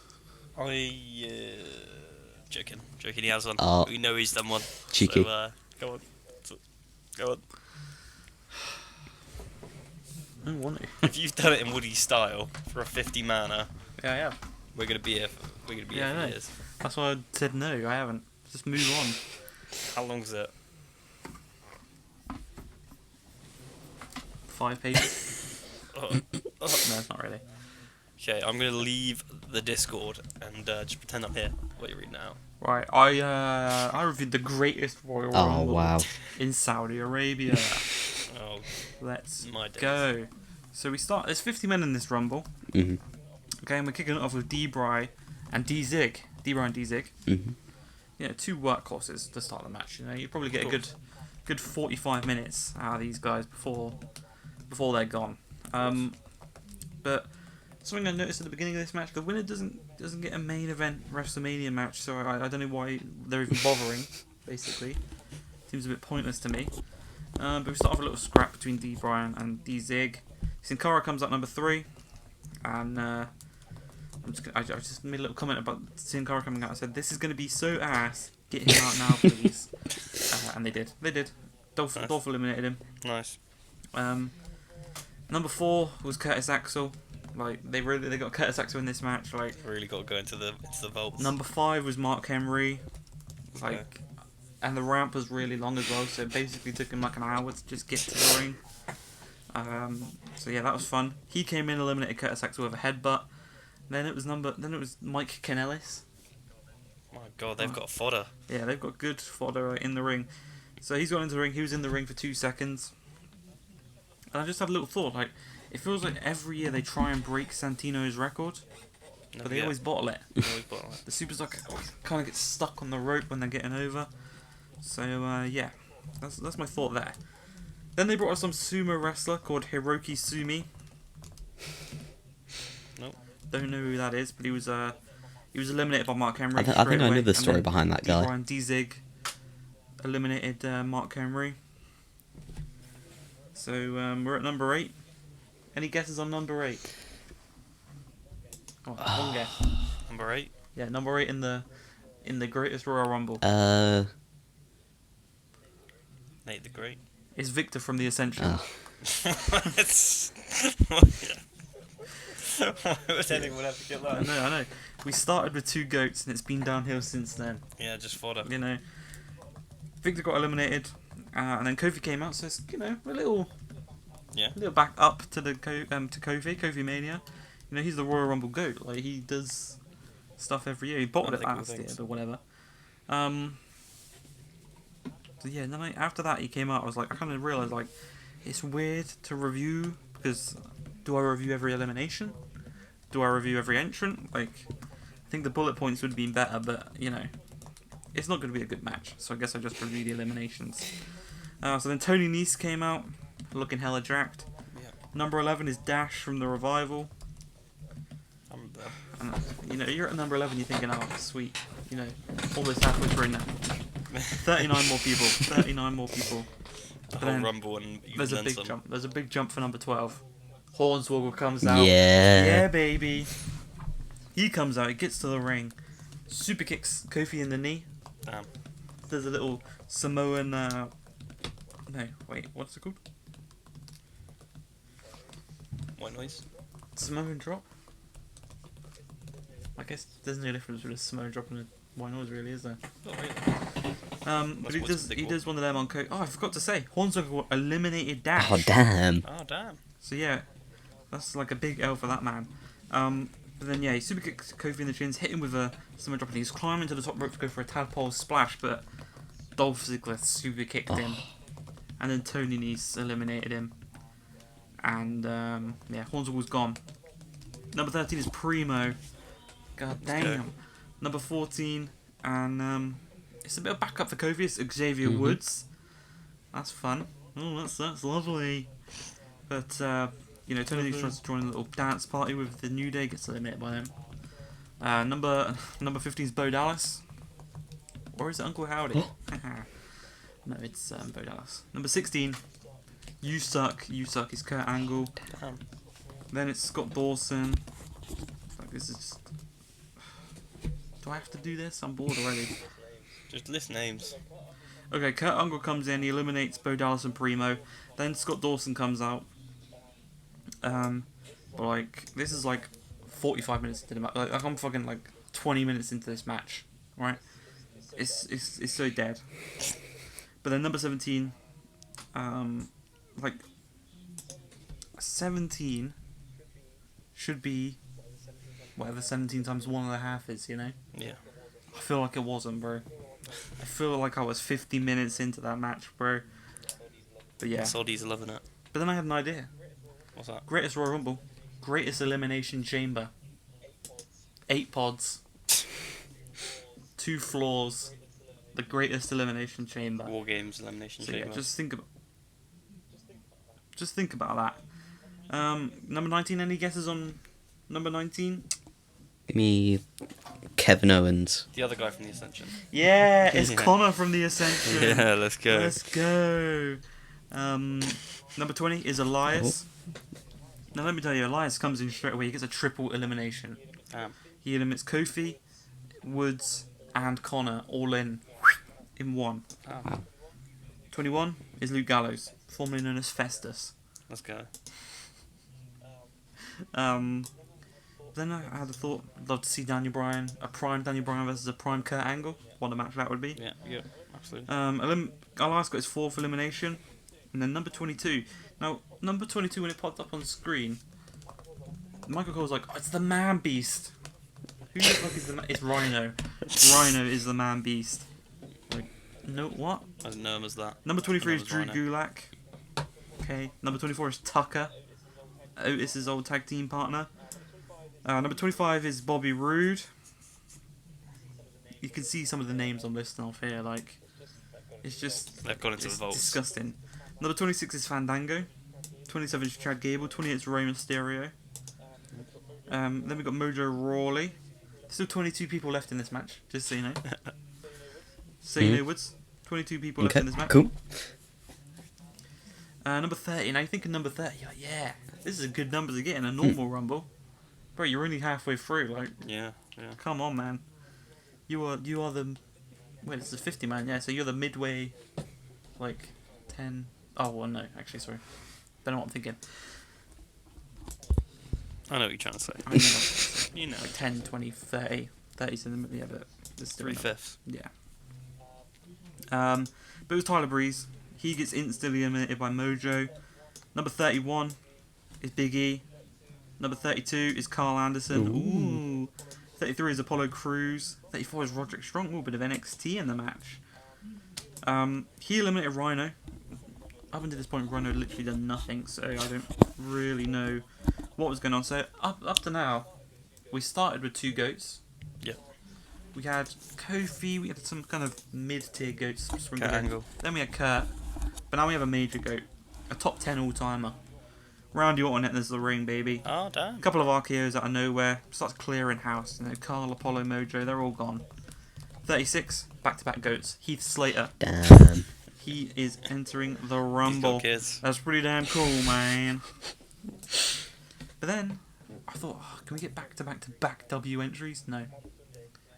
joking, he has one. Oh. We know he's done one. Cheeky. So, go on. I don't want to. If you've done it in Woody's style for a 50-manner, Yeah, I have. we're gonna be here. For I know. years. That's why I said no. I haven't. Just move on. How long's it? 5 pages. Oh. No, it's not really. Okay, I'm gonna leave the Discord and just pretend I'm here. What you're reading out. Right, I reviewed the greatest Royal Rumble wow. in Saudi Arabia. Oh, Let's my days. go. So we start. There's 50 men in this Rumble. Mhm. Okay, and we're kicking it off with D-Bry and D-Zig. D-Bry and D-Zig. Mhm. Yeah, 2 workhorses to start the match. You know, you probably get a good 45 minutes out of these guys before they're gone. But something I noticed at the beginning of this match, the winner doesn't get a main event WrestleMania match, so I don't know why they're even bothering. Basically, seems a bit pointless to me. But we start off a little scrap between D. Bryan and D. Zig. Sin Cara comes out number 3, and I just made a little comment about Sin Cara coming out. I said, "This is going to be so ass. Get him out now, please." And they did. Dolph eliminated him. Nice. Number 4 was Curtis Axel. Like they got Curtis Axel in this match. Like Really got to go into the vaults. number 5 was Mark Henry. Like, Okay. and the ramp was really long as well. So it basically took him like an hour to just get to the ring. So yeah, that was fun. He came in, eliminated Curtis Axel with a headbutt. Then it was Mike Kanellis. My God, they've got fodder. Yeah, they've got good fodder in the ring. So he's got into the ring. He was in the ring for 2 seconds. And I just had a little thought. Like, it feels like every year they try and break Santino's record, but they always bottle it. The Supers kind of get stuck on the rope when they're getting over. So yeah, that's my thought there. Then they brought us some sumo wrestler called Hiroki Sumi. Nope. Don't know who that is, but he was eliminated by Mark Henry. I think I know the story behind that guy. Brian D-Zig eliminated Mark Henry. So we're at number 8. Any guesses on number 8? Oh, one guess. Number 8. Yeah, number 8 in the Greatest Royal Rumble. Nate the Great. It's Victor from the Ascension. Oh. Why would anyone ever get that? I know. We started with 2 goats and it's been downhill since then. Yeah, just fodder. You know, Victor got eliminated, and then Kofi came out. So it's, you know, a little back up to the Kofi Mania. You know, he's the Royal Rumble goat. Like, he does stuff every year. He bottled it last year, but whatever. So yeah, and then after that he came out. I was like, I kind of realized like it's weird to review because do I review every elimination? Do I review every entrant? Like, I think the bullet points would have been better, but you know, it's not going to be a good match. So I guess I'll just review the eliminations. So then Tony Nese came out, looking hella jacked. Yeah. Number 11 is Dash from the Revival. I'm there. And, you're at number 11, you're thinking, oh, sweet. Almost halfway through now. 39 more people. 39 more people. The But whole then Rumble and There's a then big some. jump. There's a big jump for number 12. Hornswoggle comes out. Yeah. Yeah, baby. He comes out. He gets to the ring. Super kicks Kofi in the knee. Damn. There's a little Samoan. No, wait. What's it called? White noise. Samoan drop. I guess there's no difference between a Samoan drop and a white noise, really, is there? Oh, really? But he does one of them on Kofi. Oh, I forgot to say, Hornswoggle eliminated Dash. Oh, damn. Oh, damn. So yeah, that's like a big L for that man. But then yeah, he super kicks Kofi in the chins, hit him with a Samoan drop, and he's climbing to the top rope to go for a tadpole splash, but Dolph Ziggler super kicked him, and then Tony Nese eliminated him, and yeah, Hornswoggle's gone. Number 13 is Primo. God damn. Number 14, and it's a bit of backup for Kofi. It's Xavier Woods. That's fun. Oh, that's lovely. But Tony Nese tries to join a little dance party with the New Day, gets eliminated by them. Number 15 is Bo Dallas. Or is it Uncle Howdy? No, it's Bo Dallas. Number 16, You Suck. You Suck is Kurt Angle. Damn. Then it's Scott Dawson. Fuck, this is just... Do I have to do this? I'm bored already. Just list names. Okay, Kurt Angle comes in, he eliminates Bo Dallas and Primo. Then Scott Dawson comes out. But like, this is like 45 minutes into the match. Like I'm fucking like 20 minutes into this match, right? It's so dead. But then number 17, like 17 should be whatever 17 times 1.5 is, Yeah. I feel like it wasn't, bro. I feel like I was 50 minutes into that match, bro. But yeah. Saudi's loving it. But then I had an idea. What's that? Greatest Royal Rumble. Greatest Elimination Chamber. 8 pods. 2 floors. The greatest Elimination Chamber. War Games Elimination So Chamber. yeah, just think about that. Number 19, any guesses on number 19? Give me Kevin Owens. The other guy from the Ascension. Yeah, it's Connor from the Ascension. Yeah, let's go. Let's go. Number 20 is Elias. Now let me tell you, Elias comes in straight away. He gets a triple elimination. Damn. He eliminates Kofi, Woods, and Connor all in one. Oh. 21 is Luke Gallows, formerly known as Festus. Let's go. Then I had a thought. I'd love to see Daniel Bryan, a prime Daniel Bryan versus a prime Kurt Angle. What a match that would be. Yeah, absolutely. Elias got his 4th elimination. And then number 22. Now, number 22, when it popped up on the screen, Michael Cole's like, oh, it's the Man Beast. Who the fuck is the man? It's Rhino. Rhino is the Man Beast. Like, no, what? I didn't know him as that. Number 23 is Drew Rhino. Gulak. Okay. Number 24 is Tucker. Otis's old tag team partner. Number 25 is Bobby Roode. You can see some of the names I'm listing off here. Like, it's just They've gone into the vaults. disgusting. Number 26 is Fandango. 27 is Chad Gable. 28 is Rey Mysterio. Then we've got Mojo Rawley. Still 22 people left in this match, just so you know. So you know, Woods. 22 people left in this match. Cool. Number 30. Now you think of number 30, you're like, yeah, this is a good number to get in a normal Rumble. Bro, you're only halfway through. Like, Yeah. come on, man. You are the. Wait, it's the 50 man. Yeah, so you're the midway, like 10. Oh well, no, actually, sorry. Don't know what I'm thinking. I know what you're trying to say. I mean, You know. like 10, 20, 30. 30's in the, yeah, but it's still 3/5. Yeah. But it was Tyler Breeze. He gets instantly eliminated by Mojo. Number 31 is Big E. Number 32 is Carl Anderson. Ooh. 33 is Apollo Crews. 34 is Roderick Strong. Ooh, bit of NXT in the match. He eliminated Rhino. Up until this point, Rhino had literally done nothing, so I don't really know what was going on. So up to now, we started with 2 goats. Yep. We had Kofi. We had some kind of mid-tier goats. From Kurt Angle. Then we had Kurt. But now we have a major goat. A top 10 all-timer. Randy Orton enters the ring, baby. Oh, damn. A couple of RKOs out of nowhere. Starts clearing house. You know, Carl, Apollo, Mojo, they're all gone. 36, back-to-back goats. Heath Slater. Damn. He is entering the Rumble. Kids. That's pretty damn cool, man. But then, I thought, can we get back-to-back W entries? No.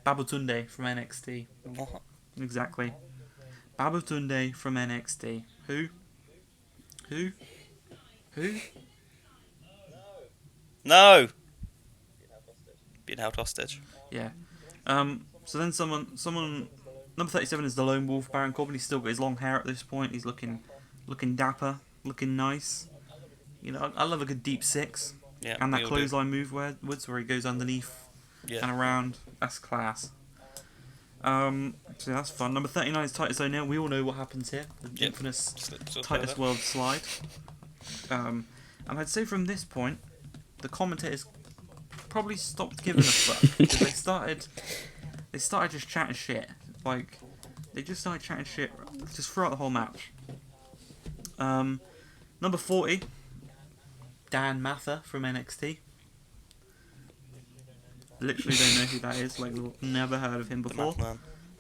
Babatunde from NXT. What? Exactly. Babatunde from NXT. Who? No! Being held hostage. Yeah. So then someone, number 37 is the Lone Wolf, Baron Corbin. He's still got his long hair at this point. He's looking dapper, looking nice. You know, I love a good deep six. Yeah. And that clothesline move where he goes underneath and around. That's class. So that's fun. Number 39 is Titus O'Neil. We all know what happens here. The infamous Titus World slide. And I'd say from this point, the commentators probably stopped giving a fuck. Because they started just chatting shit. Like, they just started chatting shit just throughout the whole match. Number 40, Dan Mather from NXT. Literally don't know who that is. Like, never heard of him before.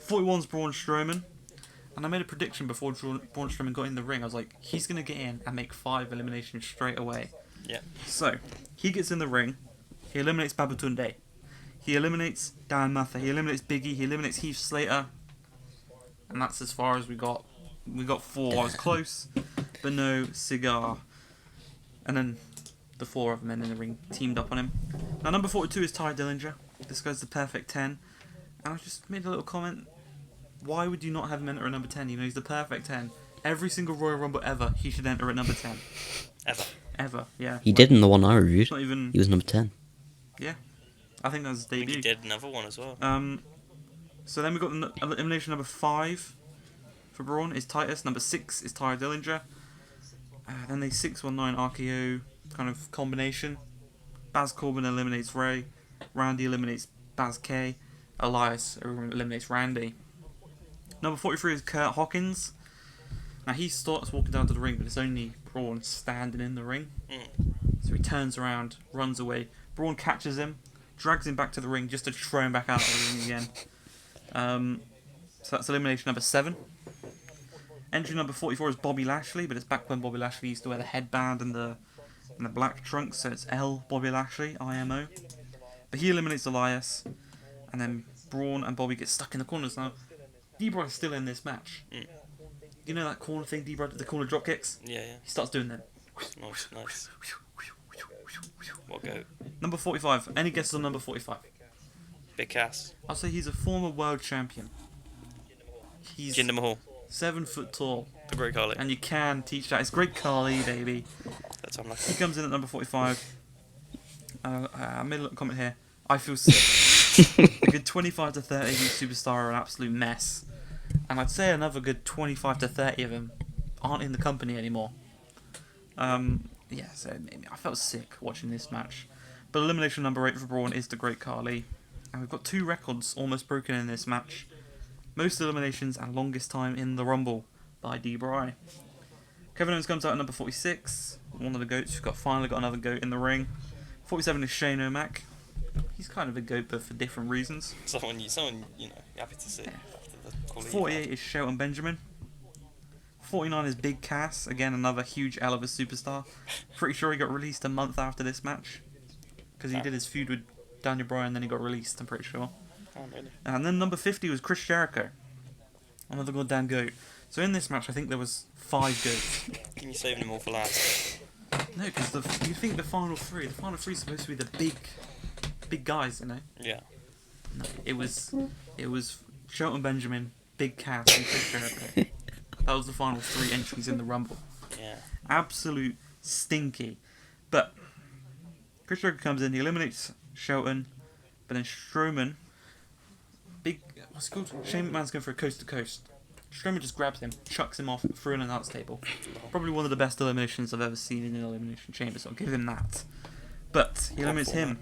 41's Braun Strowman. And I made a prediction before Braun Strowman got in the ring. I was like, he's going to get in and make 5 eliminations straight away. Yeah. So, he gets in the ring. He eliminates Babatunde. He eliminates Dan Mather. He eliminates Biggie. He eliminates Heath Slater. And that's as far as we got. We got 4. I was close, but no cigar. And then the 4 of men in the ring teamed up on him. Now, number 42 is Ty Dillinger. This guy's the perfect 10. And I just made a little comment. Why would you not have him enter at number 10? You know, he's the perfect 10. Every single Royal Rumble ever, he should enter at number 10. Ever, yeah. He did in the one I reviewed. Not even... He was number 10. Yeah. I think that was his debut. I think he did another one as well. So then we got elimination number 5 for Braun is Titus. Number 6 is Ty Dillinger. Then the 619 RKO kind of combination. Baz Corbin eliminates Ray. Randy eliminates Baz K. Elias eliminates Randy. Number 43 is Kurt Hawkins. Now he starts walking down to the ring, but it's only Braun standing in the ring. So he turns around, runs away. Braun catches him, drags him back to the ring just to throw him back out of the ring again. So that's elimination number 7. Entry number 44 is Bobby Lashley, but it's back when Bobby Lashley used to wear the headband and the black trunks, so it's L Bobby Lashley, IMO. But he eliminates Elias, and then Braun and Bobby get stuck in the corners. Now, D-Bry's still in this match. You know that corner thing, D-Bry, the corner drop kicks? Yeah. He starts doing them. Nice. What goat? Number 45. Any guesses on number 45? Big Cass. I'll say he's a former world champion. He's Jinder Mahal. 7 foot tall. The Great Khali. And you can teach that. It's Great Khali, baby. That's unlucky. He comes in at number 45. I made a little comment here. I feel sick. A good 25 to 30 of these superstars are an absolute mess. And I'd say another good 25 to 30 of them aren't in the company anymore. So I felt sick watching this match. But elimination number 8 for Braun is the Great Khali. And we've got 2 records almost broken in this match. Most eliminations and longest time in the Rumble by D-Bry. Kevin Owens comes out at number 46. One of the goats. We've finally got another goat in the ring. 47 is Shane O'Mac. He's kind of a goat, but for different reasons. Someone you know, happy to see. Yeah. 48 is Shelton Benjamin. 49 is Big Cass. Again, another huge L of a superstar. Pretty sure he got released a month after this match. Because he did his feud with Daniel Bryan, then he got released, I'm pretty sure. Oh, really? And then number 50 was Chris Jericho. Another goddamn goat. So in this match, I think there was 5 goats. Can you save them all for last? No, because you think the final 3 is supposed to be the big guys, you know? Yeah. No, it was Shelton Benjamin, Big Cass, and Chris Jericho. That was the final 3 entries in the Rumble. Yeah. Absolute stinky. But Chris Jericho comes in, he eliminates Shelton, but then Strowman, what's it called? Shane McMahon's going for a coast to coast. Strowman just grabs him, chucks him off through an announce table. Probably one of the best eliminations I've ever seen in an elimination chamber, so I'll give him that. But he eliminates him.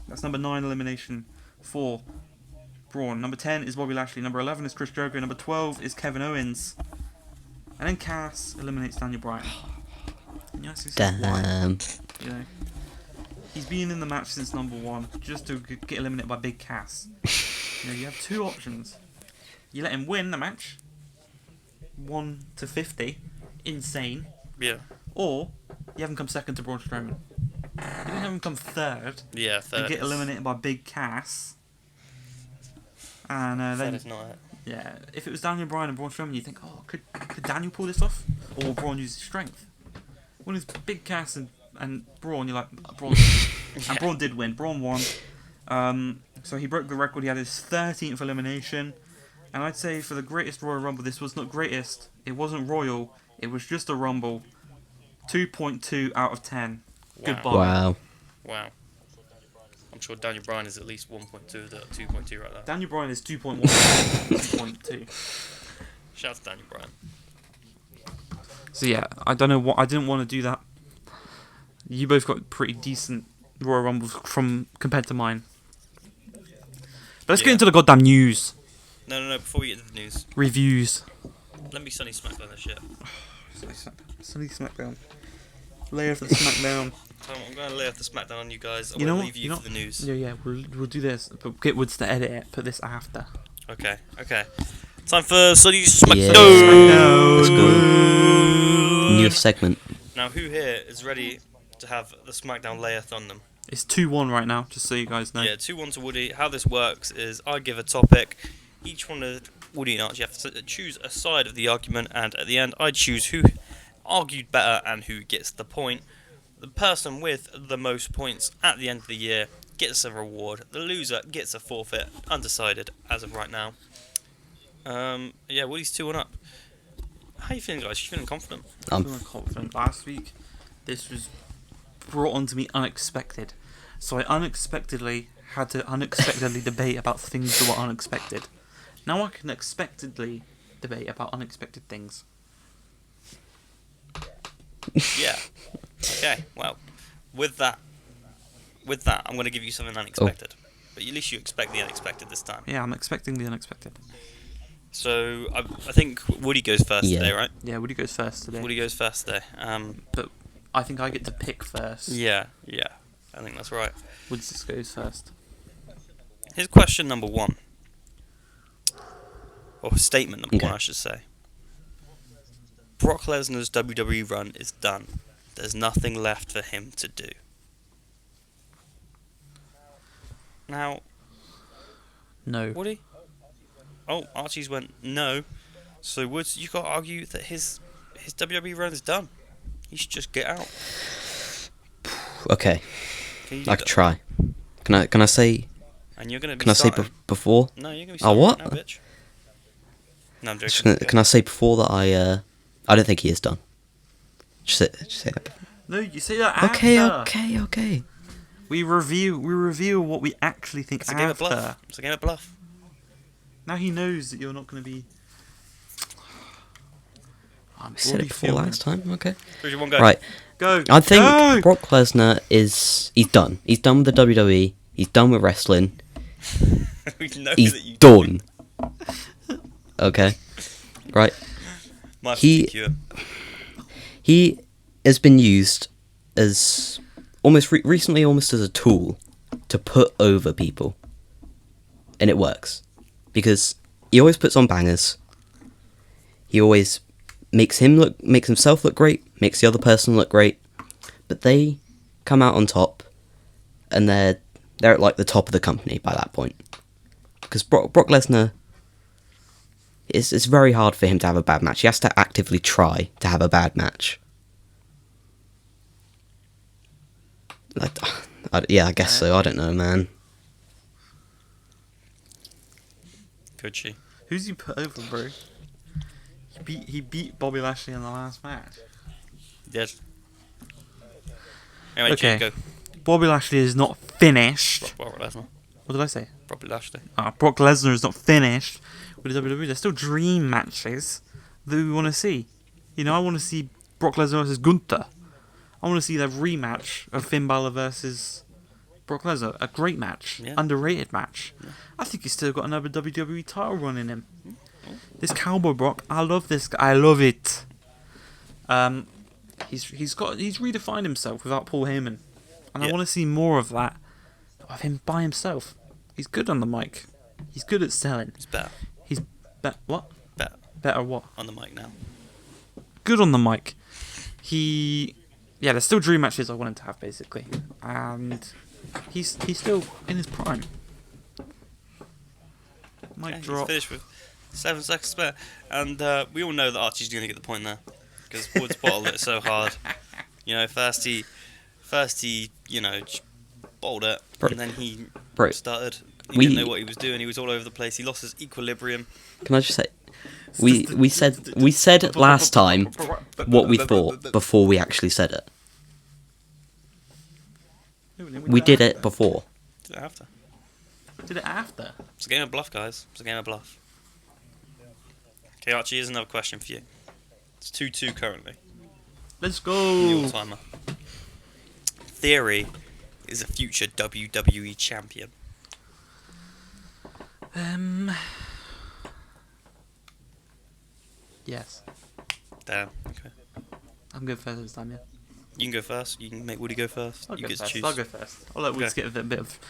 That's number 9 elimination for Braun. Number 10 is Bobby Lashley. Number 11 is Chris Jericho. Number 12 is Kevin Owens. And then Cass eliminates Daniel Bryan. And you ask yourself why? You know, he's been in the match since number 1 just to get eliminated by Big Cass. You know, you have 2 options. You let him win the match, 1 to 50, insane. Yeah. Or you have him come second to Braun Strowman. You don't have him come third. Yeah, third. And get eliminated by Big Cass. And then Third is not it. Yeah, if it was Daniel Bryan and Braun Strowman, you think, oh, could Daniel pull this off, or will Braun use his strength? When it's Big Cass and Braun, you're like, Braun, and Braun did win. Braun won. So he broke the record. He had his 13th elimination, and I'd say for the greatest Royal Rumble, this was not greatest. It wasn't royal. It was just a Rumble. 2.2 out of 10. Wow. Goodbye. Wow. I'm sure Daniel Bryan is at least 1.2 to 2.2 right there. Daniel Bryan is 2.1. 2.2. Shout out to Daniel Bryan. So yeah, I don't know what I didn't want to do that. You both got pretty decent Royal Rumbles compared to mine. But let's get into the goddamn news. No. Before we get to the news, Reviews. let me Sunny SmackDown this shit. Sunny SmackDown. Lay off the SmackDown. So I'm going to lay off the SmackDown on you guys. I You know won't what? leave you for the news. Yeah, we'll do this. But get Woods to edit it. Put this after. Okay. Time for Sunny SmackDown. Yeah. Let's go. New segment. Now, who here is ready to have the SmackDown layeth on them? It's 2-1 right now, just so you guys know. Yeah, 2-1 to Woody. How this works is I give a topic. Each one of Woody and Archie have to choose a side of the argument, and at the end, I choose who argued better and who gets the point. The person with the most points at the end of the year gets a reward. The loser gets a forfeit. Undecided as of right now. Yeah, Woody's 2-1 up. How you feeling, guys? You feeling confident? I'm feeling confident. Last week, this was brought on to me unexpected. So I unexpectedly had to debate about things that were unexpected. Now I can expectedly debate about unexpected things. Yeah. Okay, well, with that, I'm going to give you something unexpected. But at least you expect the unexpected this time. Yeah, I'm expecting the unexpected. So, I think Woody goes first today, right? Yeah, Woody goes first today. Woody goes first today. But I think I get to pick first. Yeah, I think that's right. Woods just goes first. Here's question number 1. Or statement number 1, I should say. Brock Lesnar's WWE run is done. There's nothing left for him to do. Now... No. Woody? Oh, Archie's went no. So Woods, you got to argue that his WWE run is done. He should just get out. Okay. I could try. Can I say? And you're gonna be. Can I say before? No, you're gonna be. Oh, what? Now, bitch. No, I'm joking. Can I say before that I don't think he is done. Just say that. No, you say that Okay, after. okay. We reveal what we actually think It's a after. game of bluff. It's a game of bluff. Now he knows that you're not going to be... I said it before last time, okay. 3, 2, 1, go. Right. Go. I think Go! Brock Lesnar he's done. He's done with the WWE. He's done with wrestling. We know He's that you done. Okay. Right. He has been used as recently almost as a tool to put over people. And it works. Because he always puts on bangers. He always makes himself look great, makes the other person look great. But they come out on top, and they're at like the top of the company by that point. Because Brock Lesnar, it's very hard for him to have a bad match. He has to actively try to have a bad match. I guess so. I don't know, man. Could she? Who's he put over, bro? He beat Bobby Lashley in the last match. Yes. Anyway, Okay. go. Bobby Lashley is not finished. Brock Lesnar. What did I say? Brock Lashley. Brock Lesnar is not finished with the WWE. There's still dream matches that we want to see. You know, I want to see Brock Lesnar versus Gunther. I want to see that rematch of Finn Balor versus Brock Lesnar, a great match, underrated match. Yeah. I think he's still got another WWE title run in him. This Cowboy Brock, I love this guy. I love it. He's redefined himself without Paul Heyman, and I want to see more of that, of him by himself. He's good on the mic. He's good at selling. He's better. He's what? Better. Better what? On the mic now. Good on the mic. There's still dream matches I want him to have, basically, and he's still in his prime. Mic drop. He's finished with 7 seconds spare, and we all know that Archie's going to get the point there, because Woods bottled it so hard. First he bowled it, and then he started. He didn't know what he was doing. He was all over the place. He lost his equilibrium. Can I just say, we said last time what we thought before we actually said it. We did it before. Did it after. Did it after? It's a game of bluff, guys. It's a game of bluff. Okay, Archie, here's another question for you. It's 2-2 currently. Let's go. The all-timer. Theory is a future WWE champion. Yes. Damn. Okay. I'm good first this time, yeah. You can go first. You can make Woody go first. I'll you get first. to choose. I'll go first. I'll let Woody get a bit of.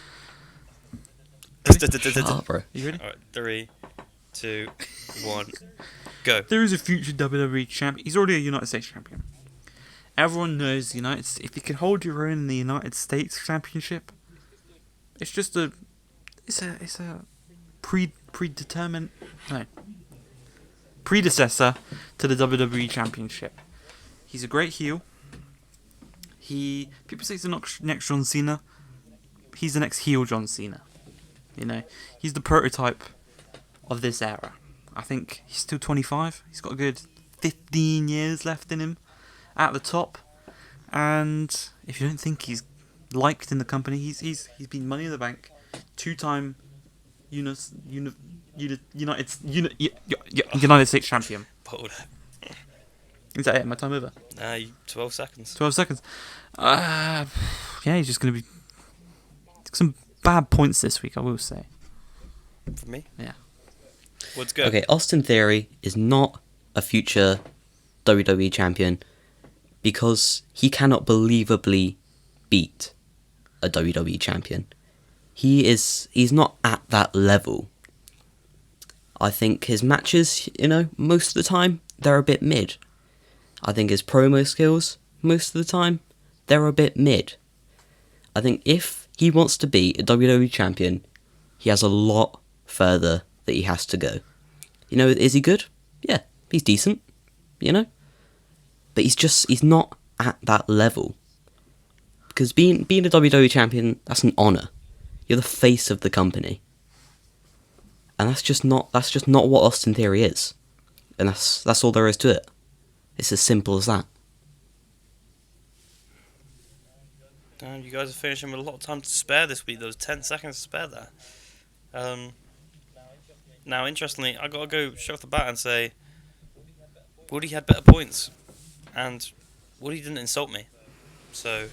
Shut up, bro. You ready? Alright, 3, 2, 1, go. There is a future WWE champion. He's already a United States champion. Everyone knows the United States. If you can hold your own in the United States Championship, it's just a predecessor to the WWE Championship. He's a great heel. People say he's the next John Cena. He's the next heel John Cena. He's the prototype of this era. I think he's still 25. He's got a good 15 years left in him at the top. And if you don't think he's liked in the company, he's been Money in the Bank, 2-time United States champion. Is that it? My time over? 12 seconds. 12 seconds. He's just going to be some bad points this week, I will say. For me? Yeah. Let's go. Okay, Austin Theory is not a future WWE champion because he cannot believably beat a WWE champion. He's not at that level. I think his matches, most of the time, they're a bit mid. I think his promo skills, most of the time, they're a bit mid. I think if he wants to be a WWE champion, he has a lot further that he has to go. Is he good? Yeah, he's decent, But he's not at that level. Because being a WWE champion, that's an honour. You're the face of the company. And that's just not what Austin Theory is. And that's all there is to it. It's as simple as that. Damn, you guys are finishing with a lot of time to spare this week. There was 10 seconds to spare there. Now, interestingly, I gotta go straight off the bat and say Woody had better points, and Woody didn't insult me. So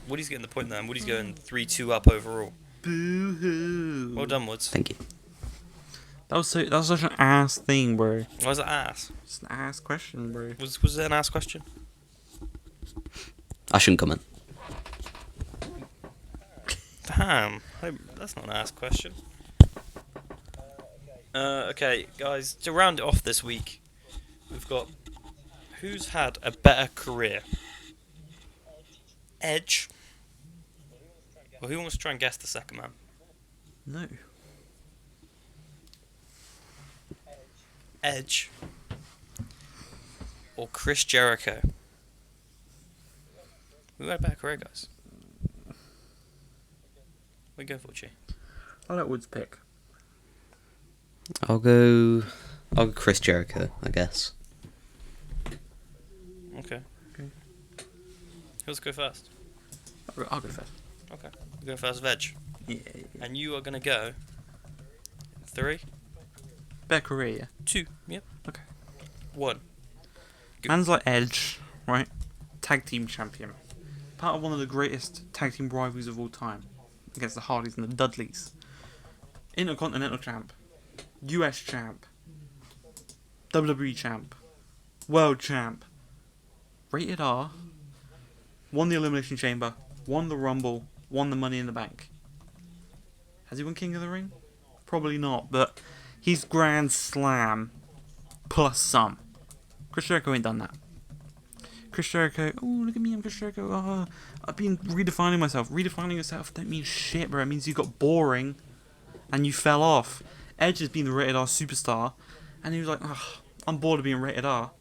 Woody's getting the point there, and Woody's going 3-2 up overall. Boo-hoo. Well done, Woods. Thank you. That was such an ass thing, bro. Why was it ass? It's an ass question, bro. Was it an ass question? I shouldn't comment. Damn, that's not an ass question. Okay, guys, to round it off this week, we've got who's had a better career? Edge? Well, who wants to try and guess the second man? No. Edge or Chris Jericho? Who had a better career, guys? We go for Chi. I'll let Woods pick. I'll go Chris Jericho, I guess. Okay. Who's go first? I'll go first. Okay. You go first, Veg. Yeah. And you are gonna go 3, Better career, yeah. 2. Yep. Okay. 1. Man's like Edge, right? Tag team champion. Part of one of the greatest tag team rivalries of all time. against the Hardys and the Dudleys. Intercontinental champ, US champ, WWE champ, world champ, rated R, won the Elimination Chamber, won the Rumble, won the Money in the Bank. Has he won King of the Ring? Probably not, but he's Grand Slam plus some. Chris Jericho ain't done that. Chris Jericho, oh, look at me, I'm Chris Jericho. Oh, I've been redefining myself. Redefining yourself don't mean shit, bro. It means you got boring and you fell off. Edge has been the rated R superstar, and he was like, oh, I'm bored of being rated R.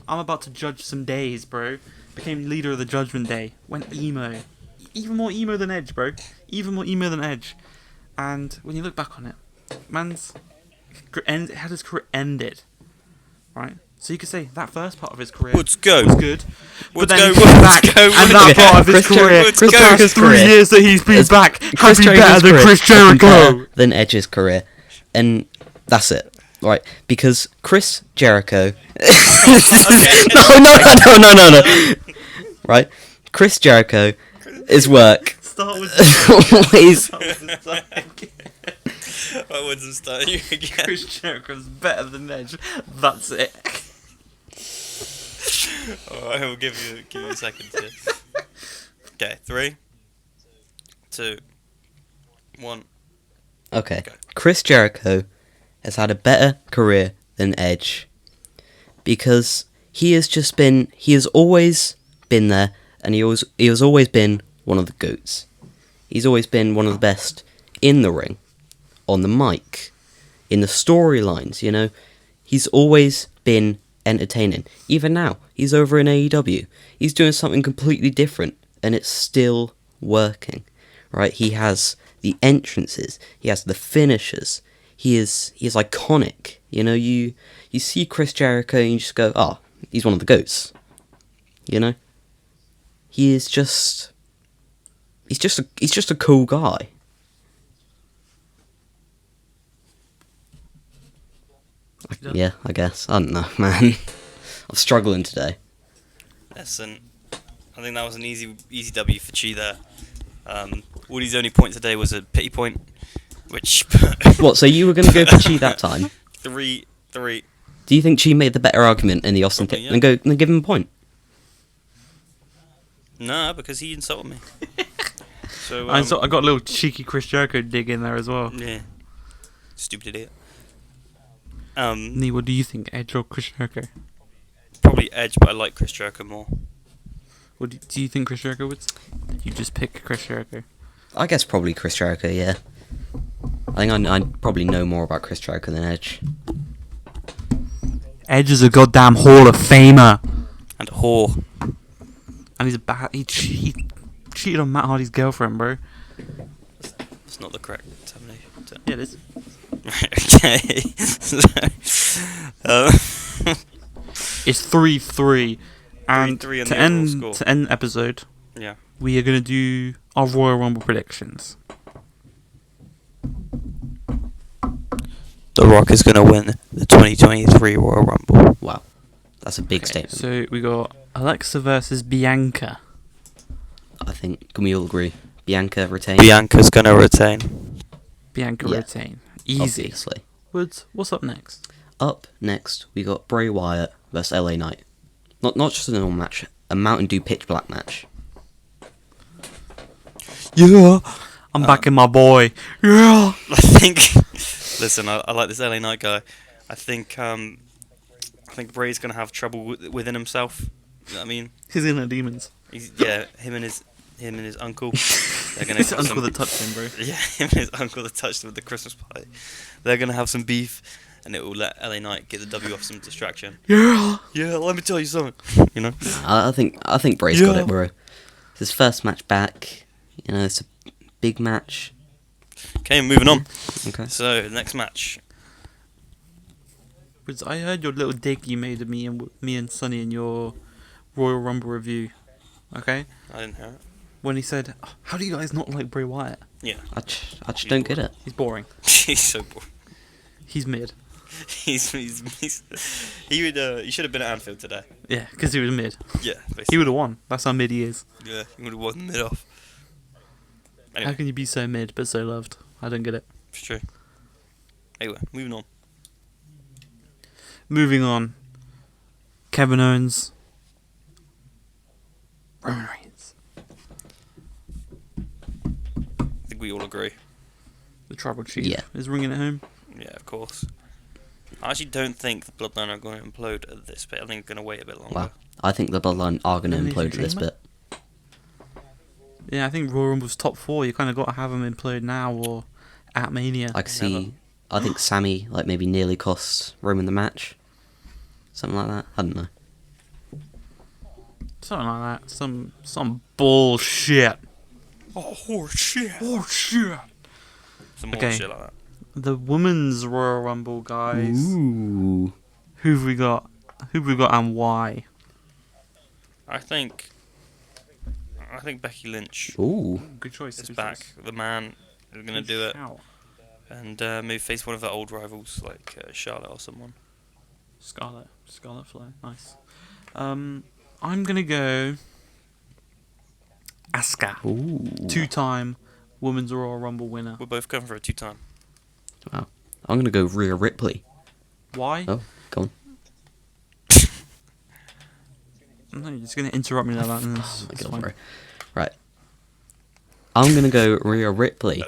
I'm about to judge some days, bro. Became leader of the Judgment Day. Went emo. Even more emo than Edge, bro. Even more emo than Edge. And when you look back on it, man's had his career ended, right? So you could say that first part of his career was good. But then he came back, and that part of his career, the past 3 years that he's been back, has been better than Chris Jericho. Than Edge's career. And that's it. Right? Because Chris Jericho... No. Right? Chris Jericho, his work... Start with always... I wouldn't start you again. Chris Jericho's better than Edge. That's it. Alright, we'll give you a second to... Okay, 3, 2, 1. Okay. Chris Jericho has had a better career than Edge because he has always been there, and he has always been one of the GOATs. He's always been one of the best in the ring, on the mic, in the storylines, you know. He's always been entertaining. Even now, he's over in AEW. He's doing something completely different, and it's still working, right? He has the entrances, he has the finishers, he is iconic. You know, you see Chris Jericho and you just go, oh, he's one of the GOATs. You know? He's just a cool guy. Yeah, I guess. I don't know, man. I'm struggling today. Listen, I think that was an easy W for Chi there. Woody's only point today was a pity point, which... What, so you were going to go for Chi that time? 3. Do you think Chi made the better argument in the Austin pit? Yeah. Then give him a point. Nah, because he insulted me. So I got a little cheeky Chris Jericho dig in there as well. Yeah. Stupid idiot. Nee, what do you think, Edge or Chris Jericho? Probably Edge, but I like Chris Jericho more. What do you think Chris Jericho would? You just pick Chris Jericho. I guess probably Chris Jericho, yeah. I think I probably know more about Chris Jericho than Edge. Edge is a goddamn Hall of Famer. And a whore. And he's a bad... He cheated on Matt Hardy's girlfriend, bro. It's not the correct termination. Yeah, it is. Okay. It's 3-3. And 3-3 in to the end overall score. to end the episode, Yeah. we are going to do our Royal Rumble predictions. The Rock is going to win the 2023 Royal Rumble. Wow. That's a big statement. So we got Alexa versus Bianca. I think, can we all agree? Bianca retain? Bianca's going to retain. Bianca Yeah. retain. Easy. Obviously. Woods, what's up next? Up next, we got Bray Wyatt versus LA Knight. Not just a normal match, a Mountain Dew pitch black match. Yeah. I'm backing my boy. Yeah. I think... Listen, I like this LA Knight guy. I think Bray's going to have trouble within himself. You know what I mean? His inner demons. Him and his uncle. They're gonna His uncle that touched him, bro. Yeah, him and his uncle that touched him at the Christmas party. They're gonna have some beef, and it will let LA Knight get the W off some distraction. Yeah. Yeah, let me tell you something. You know. I think Bray's got it, bro. It's his first match back. You know, it's a big match. Okay, moving on. Okay. So next match. Woods, I heard your little dig you made of me and Sonny in your Royal Rumble review. Okay. I didn't hear it. When he said, "Oh, how do you guys not like Bray Wyatt? Yeah. I just don't get it. He's boring. He's so boring. He's mid. He should have been at Anfield today. Yeah, because he was mid. Yeah, He basically. would have won. That's how mid he is. Yeah, he would have won mid off. Anyway. How can you be so mid but so loved? I don't get it. It's true. Anyway, moving on. Moving on. Kevin Owens. Roman Reigns. I think we all agree. The Tribal Chief is ringing it home. Yeah, of course. I actually don't think the Bloodline are going to implode at this bit. I think they're going to wait a bit longer. Well, I think the Bloodline are going to implode at this bit. Yeah, I think Royal Rumble's top 4. You kind of got to have them implode now or at Mania. I think Sammy maybe nearly costs Roman the match. Something like that. I don't know. Something like that. Some bullshit. Oh, horseshit. Horseshit. Some more shit like that. The Women's Royal Rumble, guys. Ooh. Who've we got? Who've we got and why? I think Becky Lynch Good choice. is back. The man is going to do it. And maybe face one of their old rivals, like Charlotte or someone. Scarlett Flair. Nice. I'm going to go Asuka. Ooh. 2-time Women's Royal Rumble winner. We're both going for a 2-time. Wow. I'm going to go Rhea Ripley. Why? Oh, go on. No, you're just going to interrupt me like that. And Go for it. Right. I'm going to go Rhea Ripley.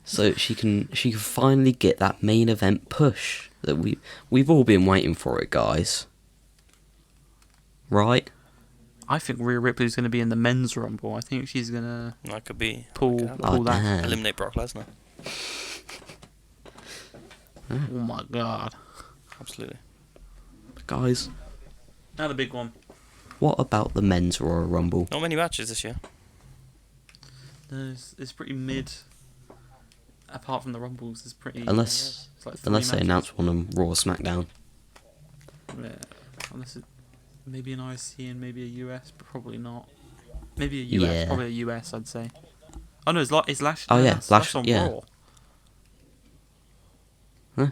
So she can finally get that main event push that we've all been waiting for it, guys. Right? I think Rhea Ripley's going to be in the Men's Rumble. I think she's going to That could be. pull that. Damn. Eliminate Brock Lesnar. Oh my god. Absolutely. Guys, Now the big one. what about the men's Royal Rumble? Not many matches this year. It's pretty mid. Apart from the Rumbles, it's pretty... Unless it's like 3 they matches. announce one on Raw or SmackDown. Yeah, unless it... Maybe an IC and maybe a US, but probably not. Maybe a US, Yeah. probably a US, I'd say. Oh no, it's Lash. Oh, no, yeah, that's on yeah. Raw. Huh?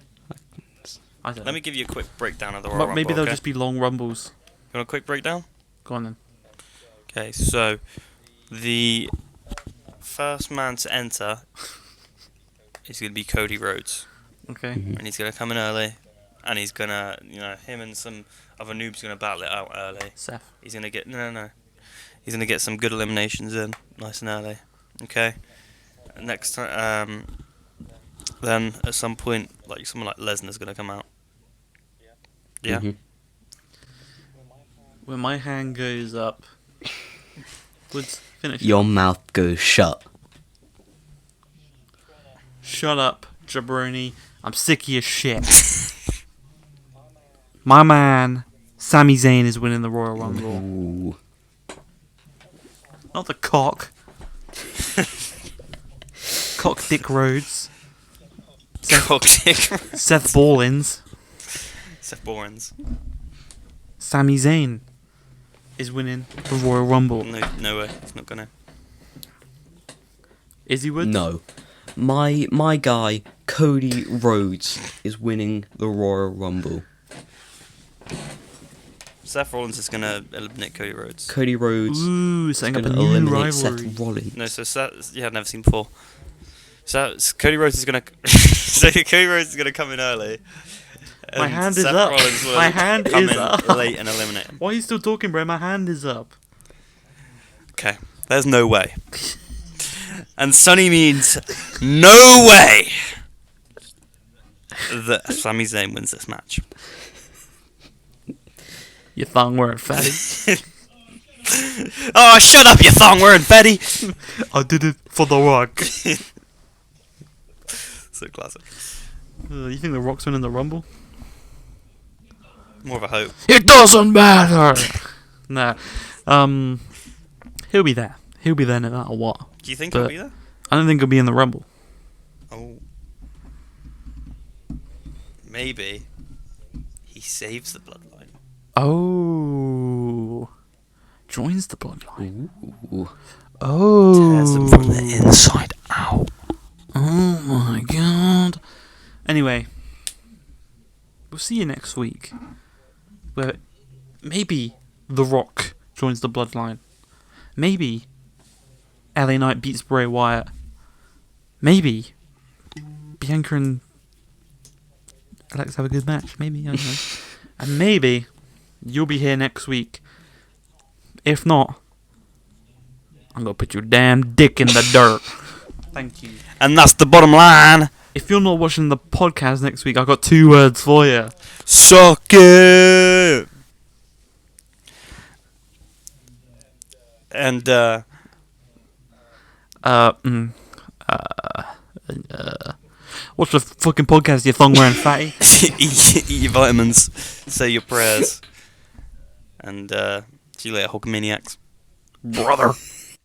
I don't know. Let me give you a quick breakdown of the Royal But Rumble. maybe they'll okay? just be long Rumbles. You want a quick breakdown? Go on then. Okay, so the first man to enter is going to be Cody Rhodes. Okay. And he's going to come in early. And he's going to, him and some other noobs going to battle it out early. Seth. He's going to get, no. He's going to get some good eliminations in, nice and early. Okay? Next time, then at some point, someone like Lesnar's going to come out. Yeah? Mhm. When my hand goes up... Woods, finish. Your mouth goes shut. Shut up, jabroni. I'm sick of your shit. My man, Sami Zayn is winning the Royal Rumble. Ooh. Not the cock. Cock Dick Rhodes. Seth Ballins. Seth Ballins. Sami Zayn is winning the Royal Rumble. No way. He's not going to. Is he Woods? No. My guy, Cody Rhodes, is winning the Royal Rumble. Seth Rollins is going to eliminate Cody Rhodes. Cody Rhodes Ooh, is setting up going a to new eliminate rivalry. Seth Rollins. No, so Seth, I've never seen before. So Cody Rhodes is going to... so Cody Rhodes is going to come in early. My and hand is Seth up. Rollins will My hand come is in up. late and eliminate him. Why are you still talking, bro? My hand is up. Okay, there's no way. And Sonny means no way that Sami Zayn wins this match. You thong word fatty. Oh, shut up, you thong wearing Betty! I did it for The Rock. So classic. You think The Rock's winning the Rumble? More of a hope. It doesn't matter. Nah. He'll be there. He'll be there no matter what. Do you think But he'll be there? I don't think he'll be in the Rumble. Oh. Maybe he saves the bloodline. Oh. Joins the Bloodline. Ooh. Oh. Tears them from the inside out. Oh my god. Anyway. We'll see you next week. Where maybe The Rock joins the Bloodline. Maybe LA Knight beats Bray Wyatt maybe Bianca and Alex have a good match. Maybe, I don't know. And maybe you'll be here next week. If not, I'm gonna put your damn dick in the dirt. Thank you. And that's the bottom line. If you're not watching the podcast next week, I've got 2 words for you. Suck it. And watch the fucking podcast, you thong wearing fatty. eat your vitamins, say your prayers, and see you later, Hulkamaniacs. Brother.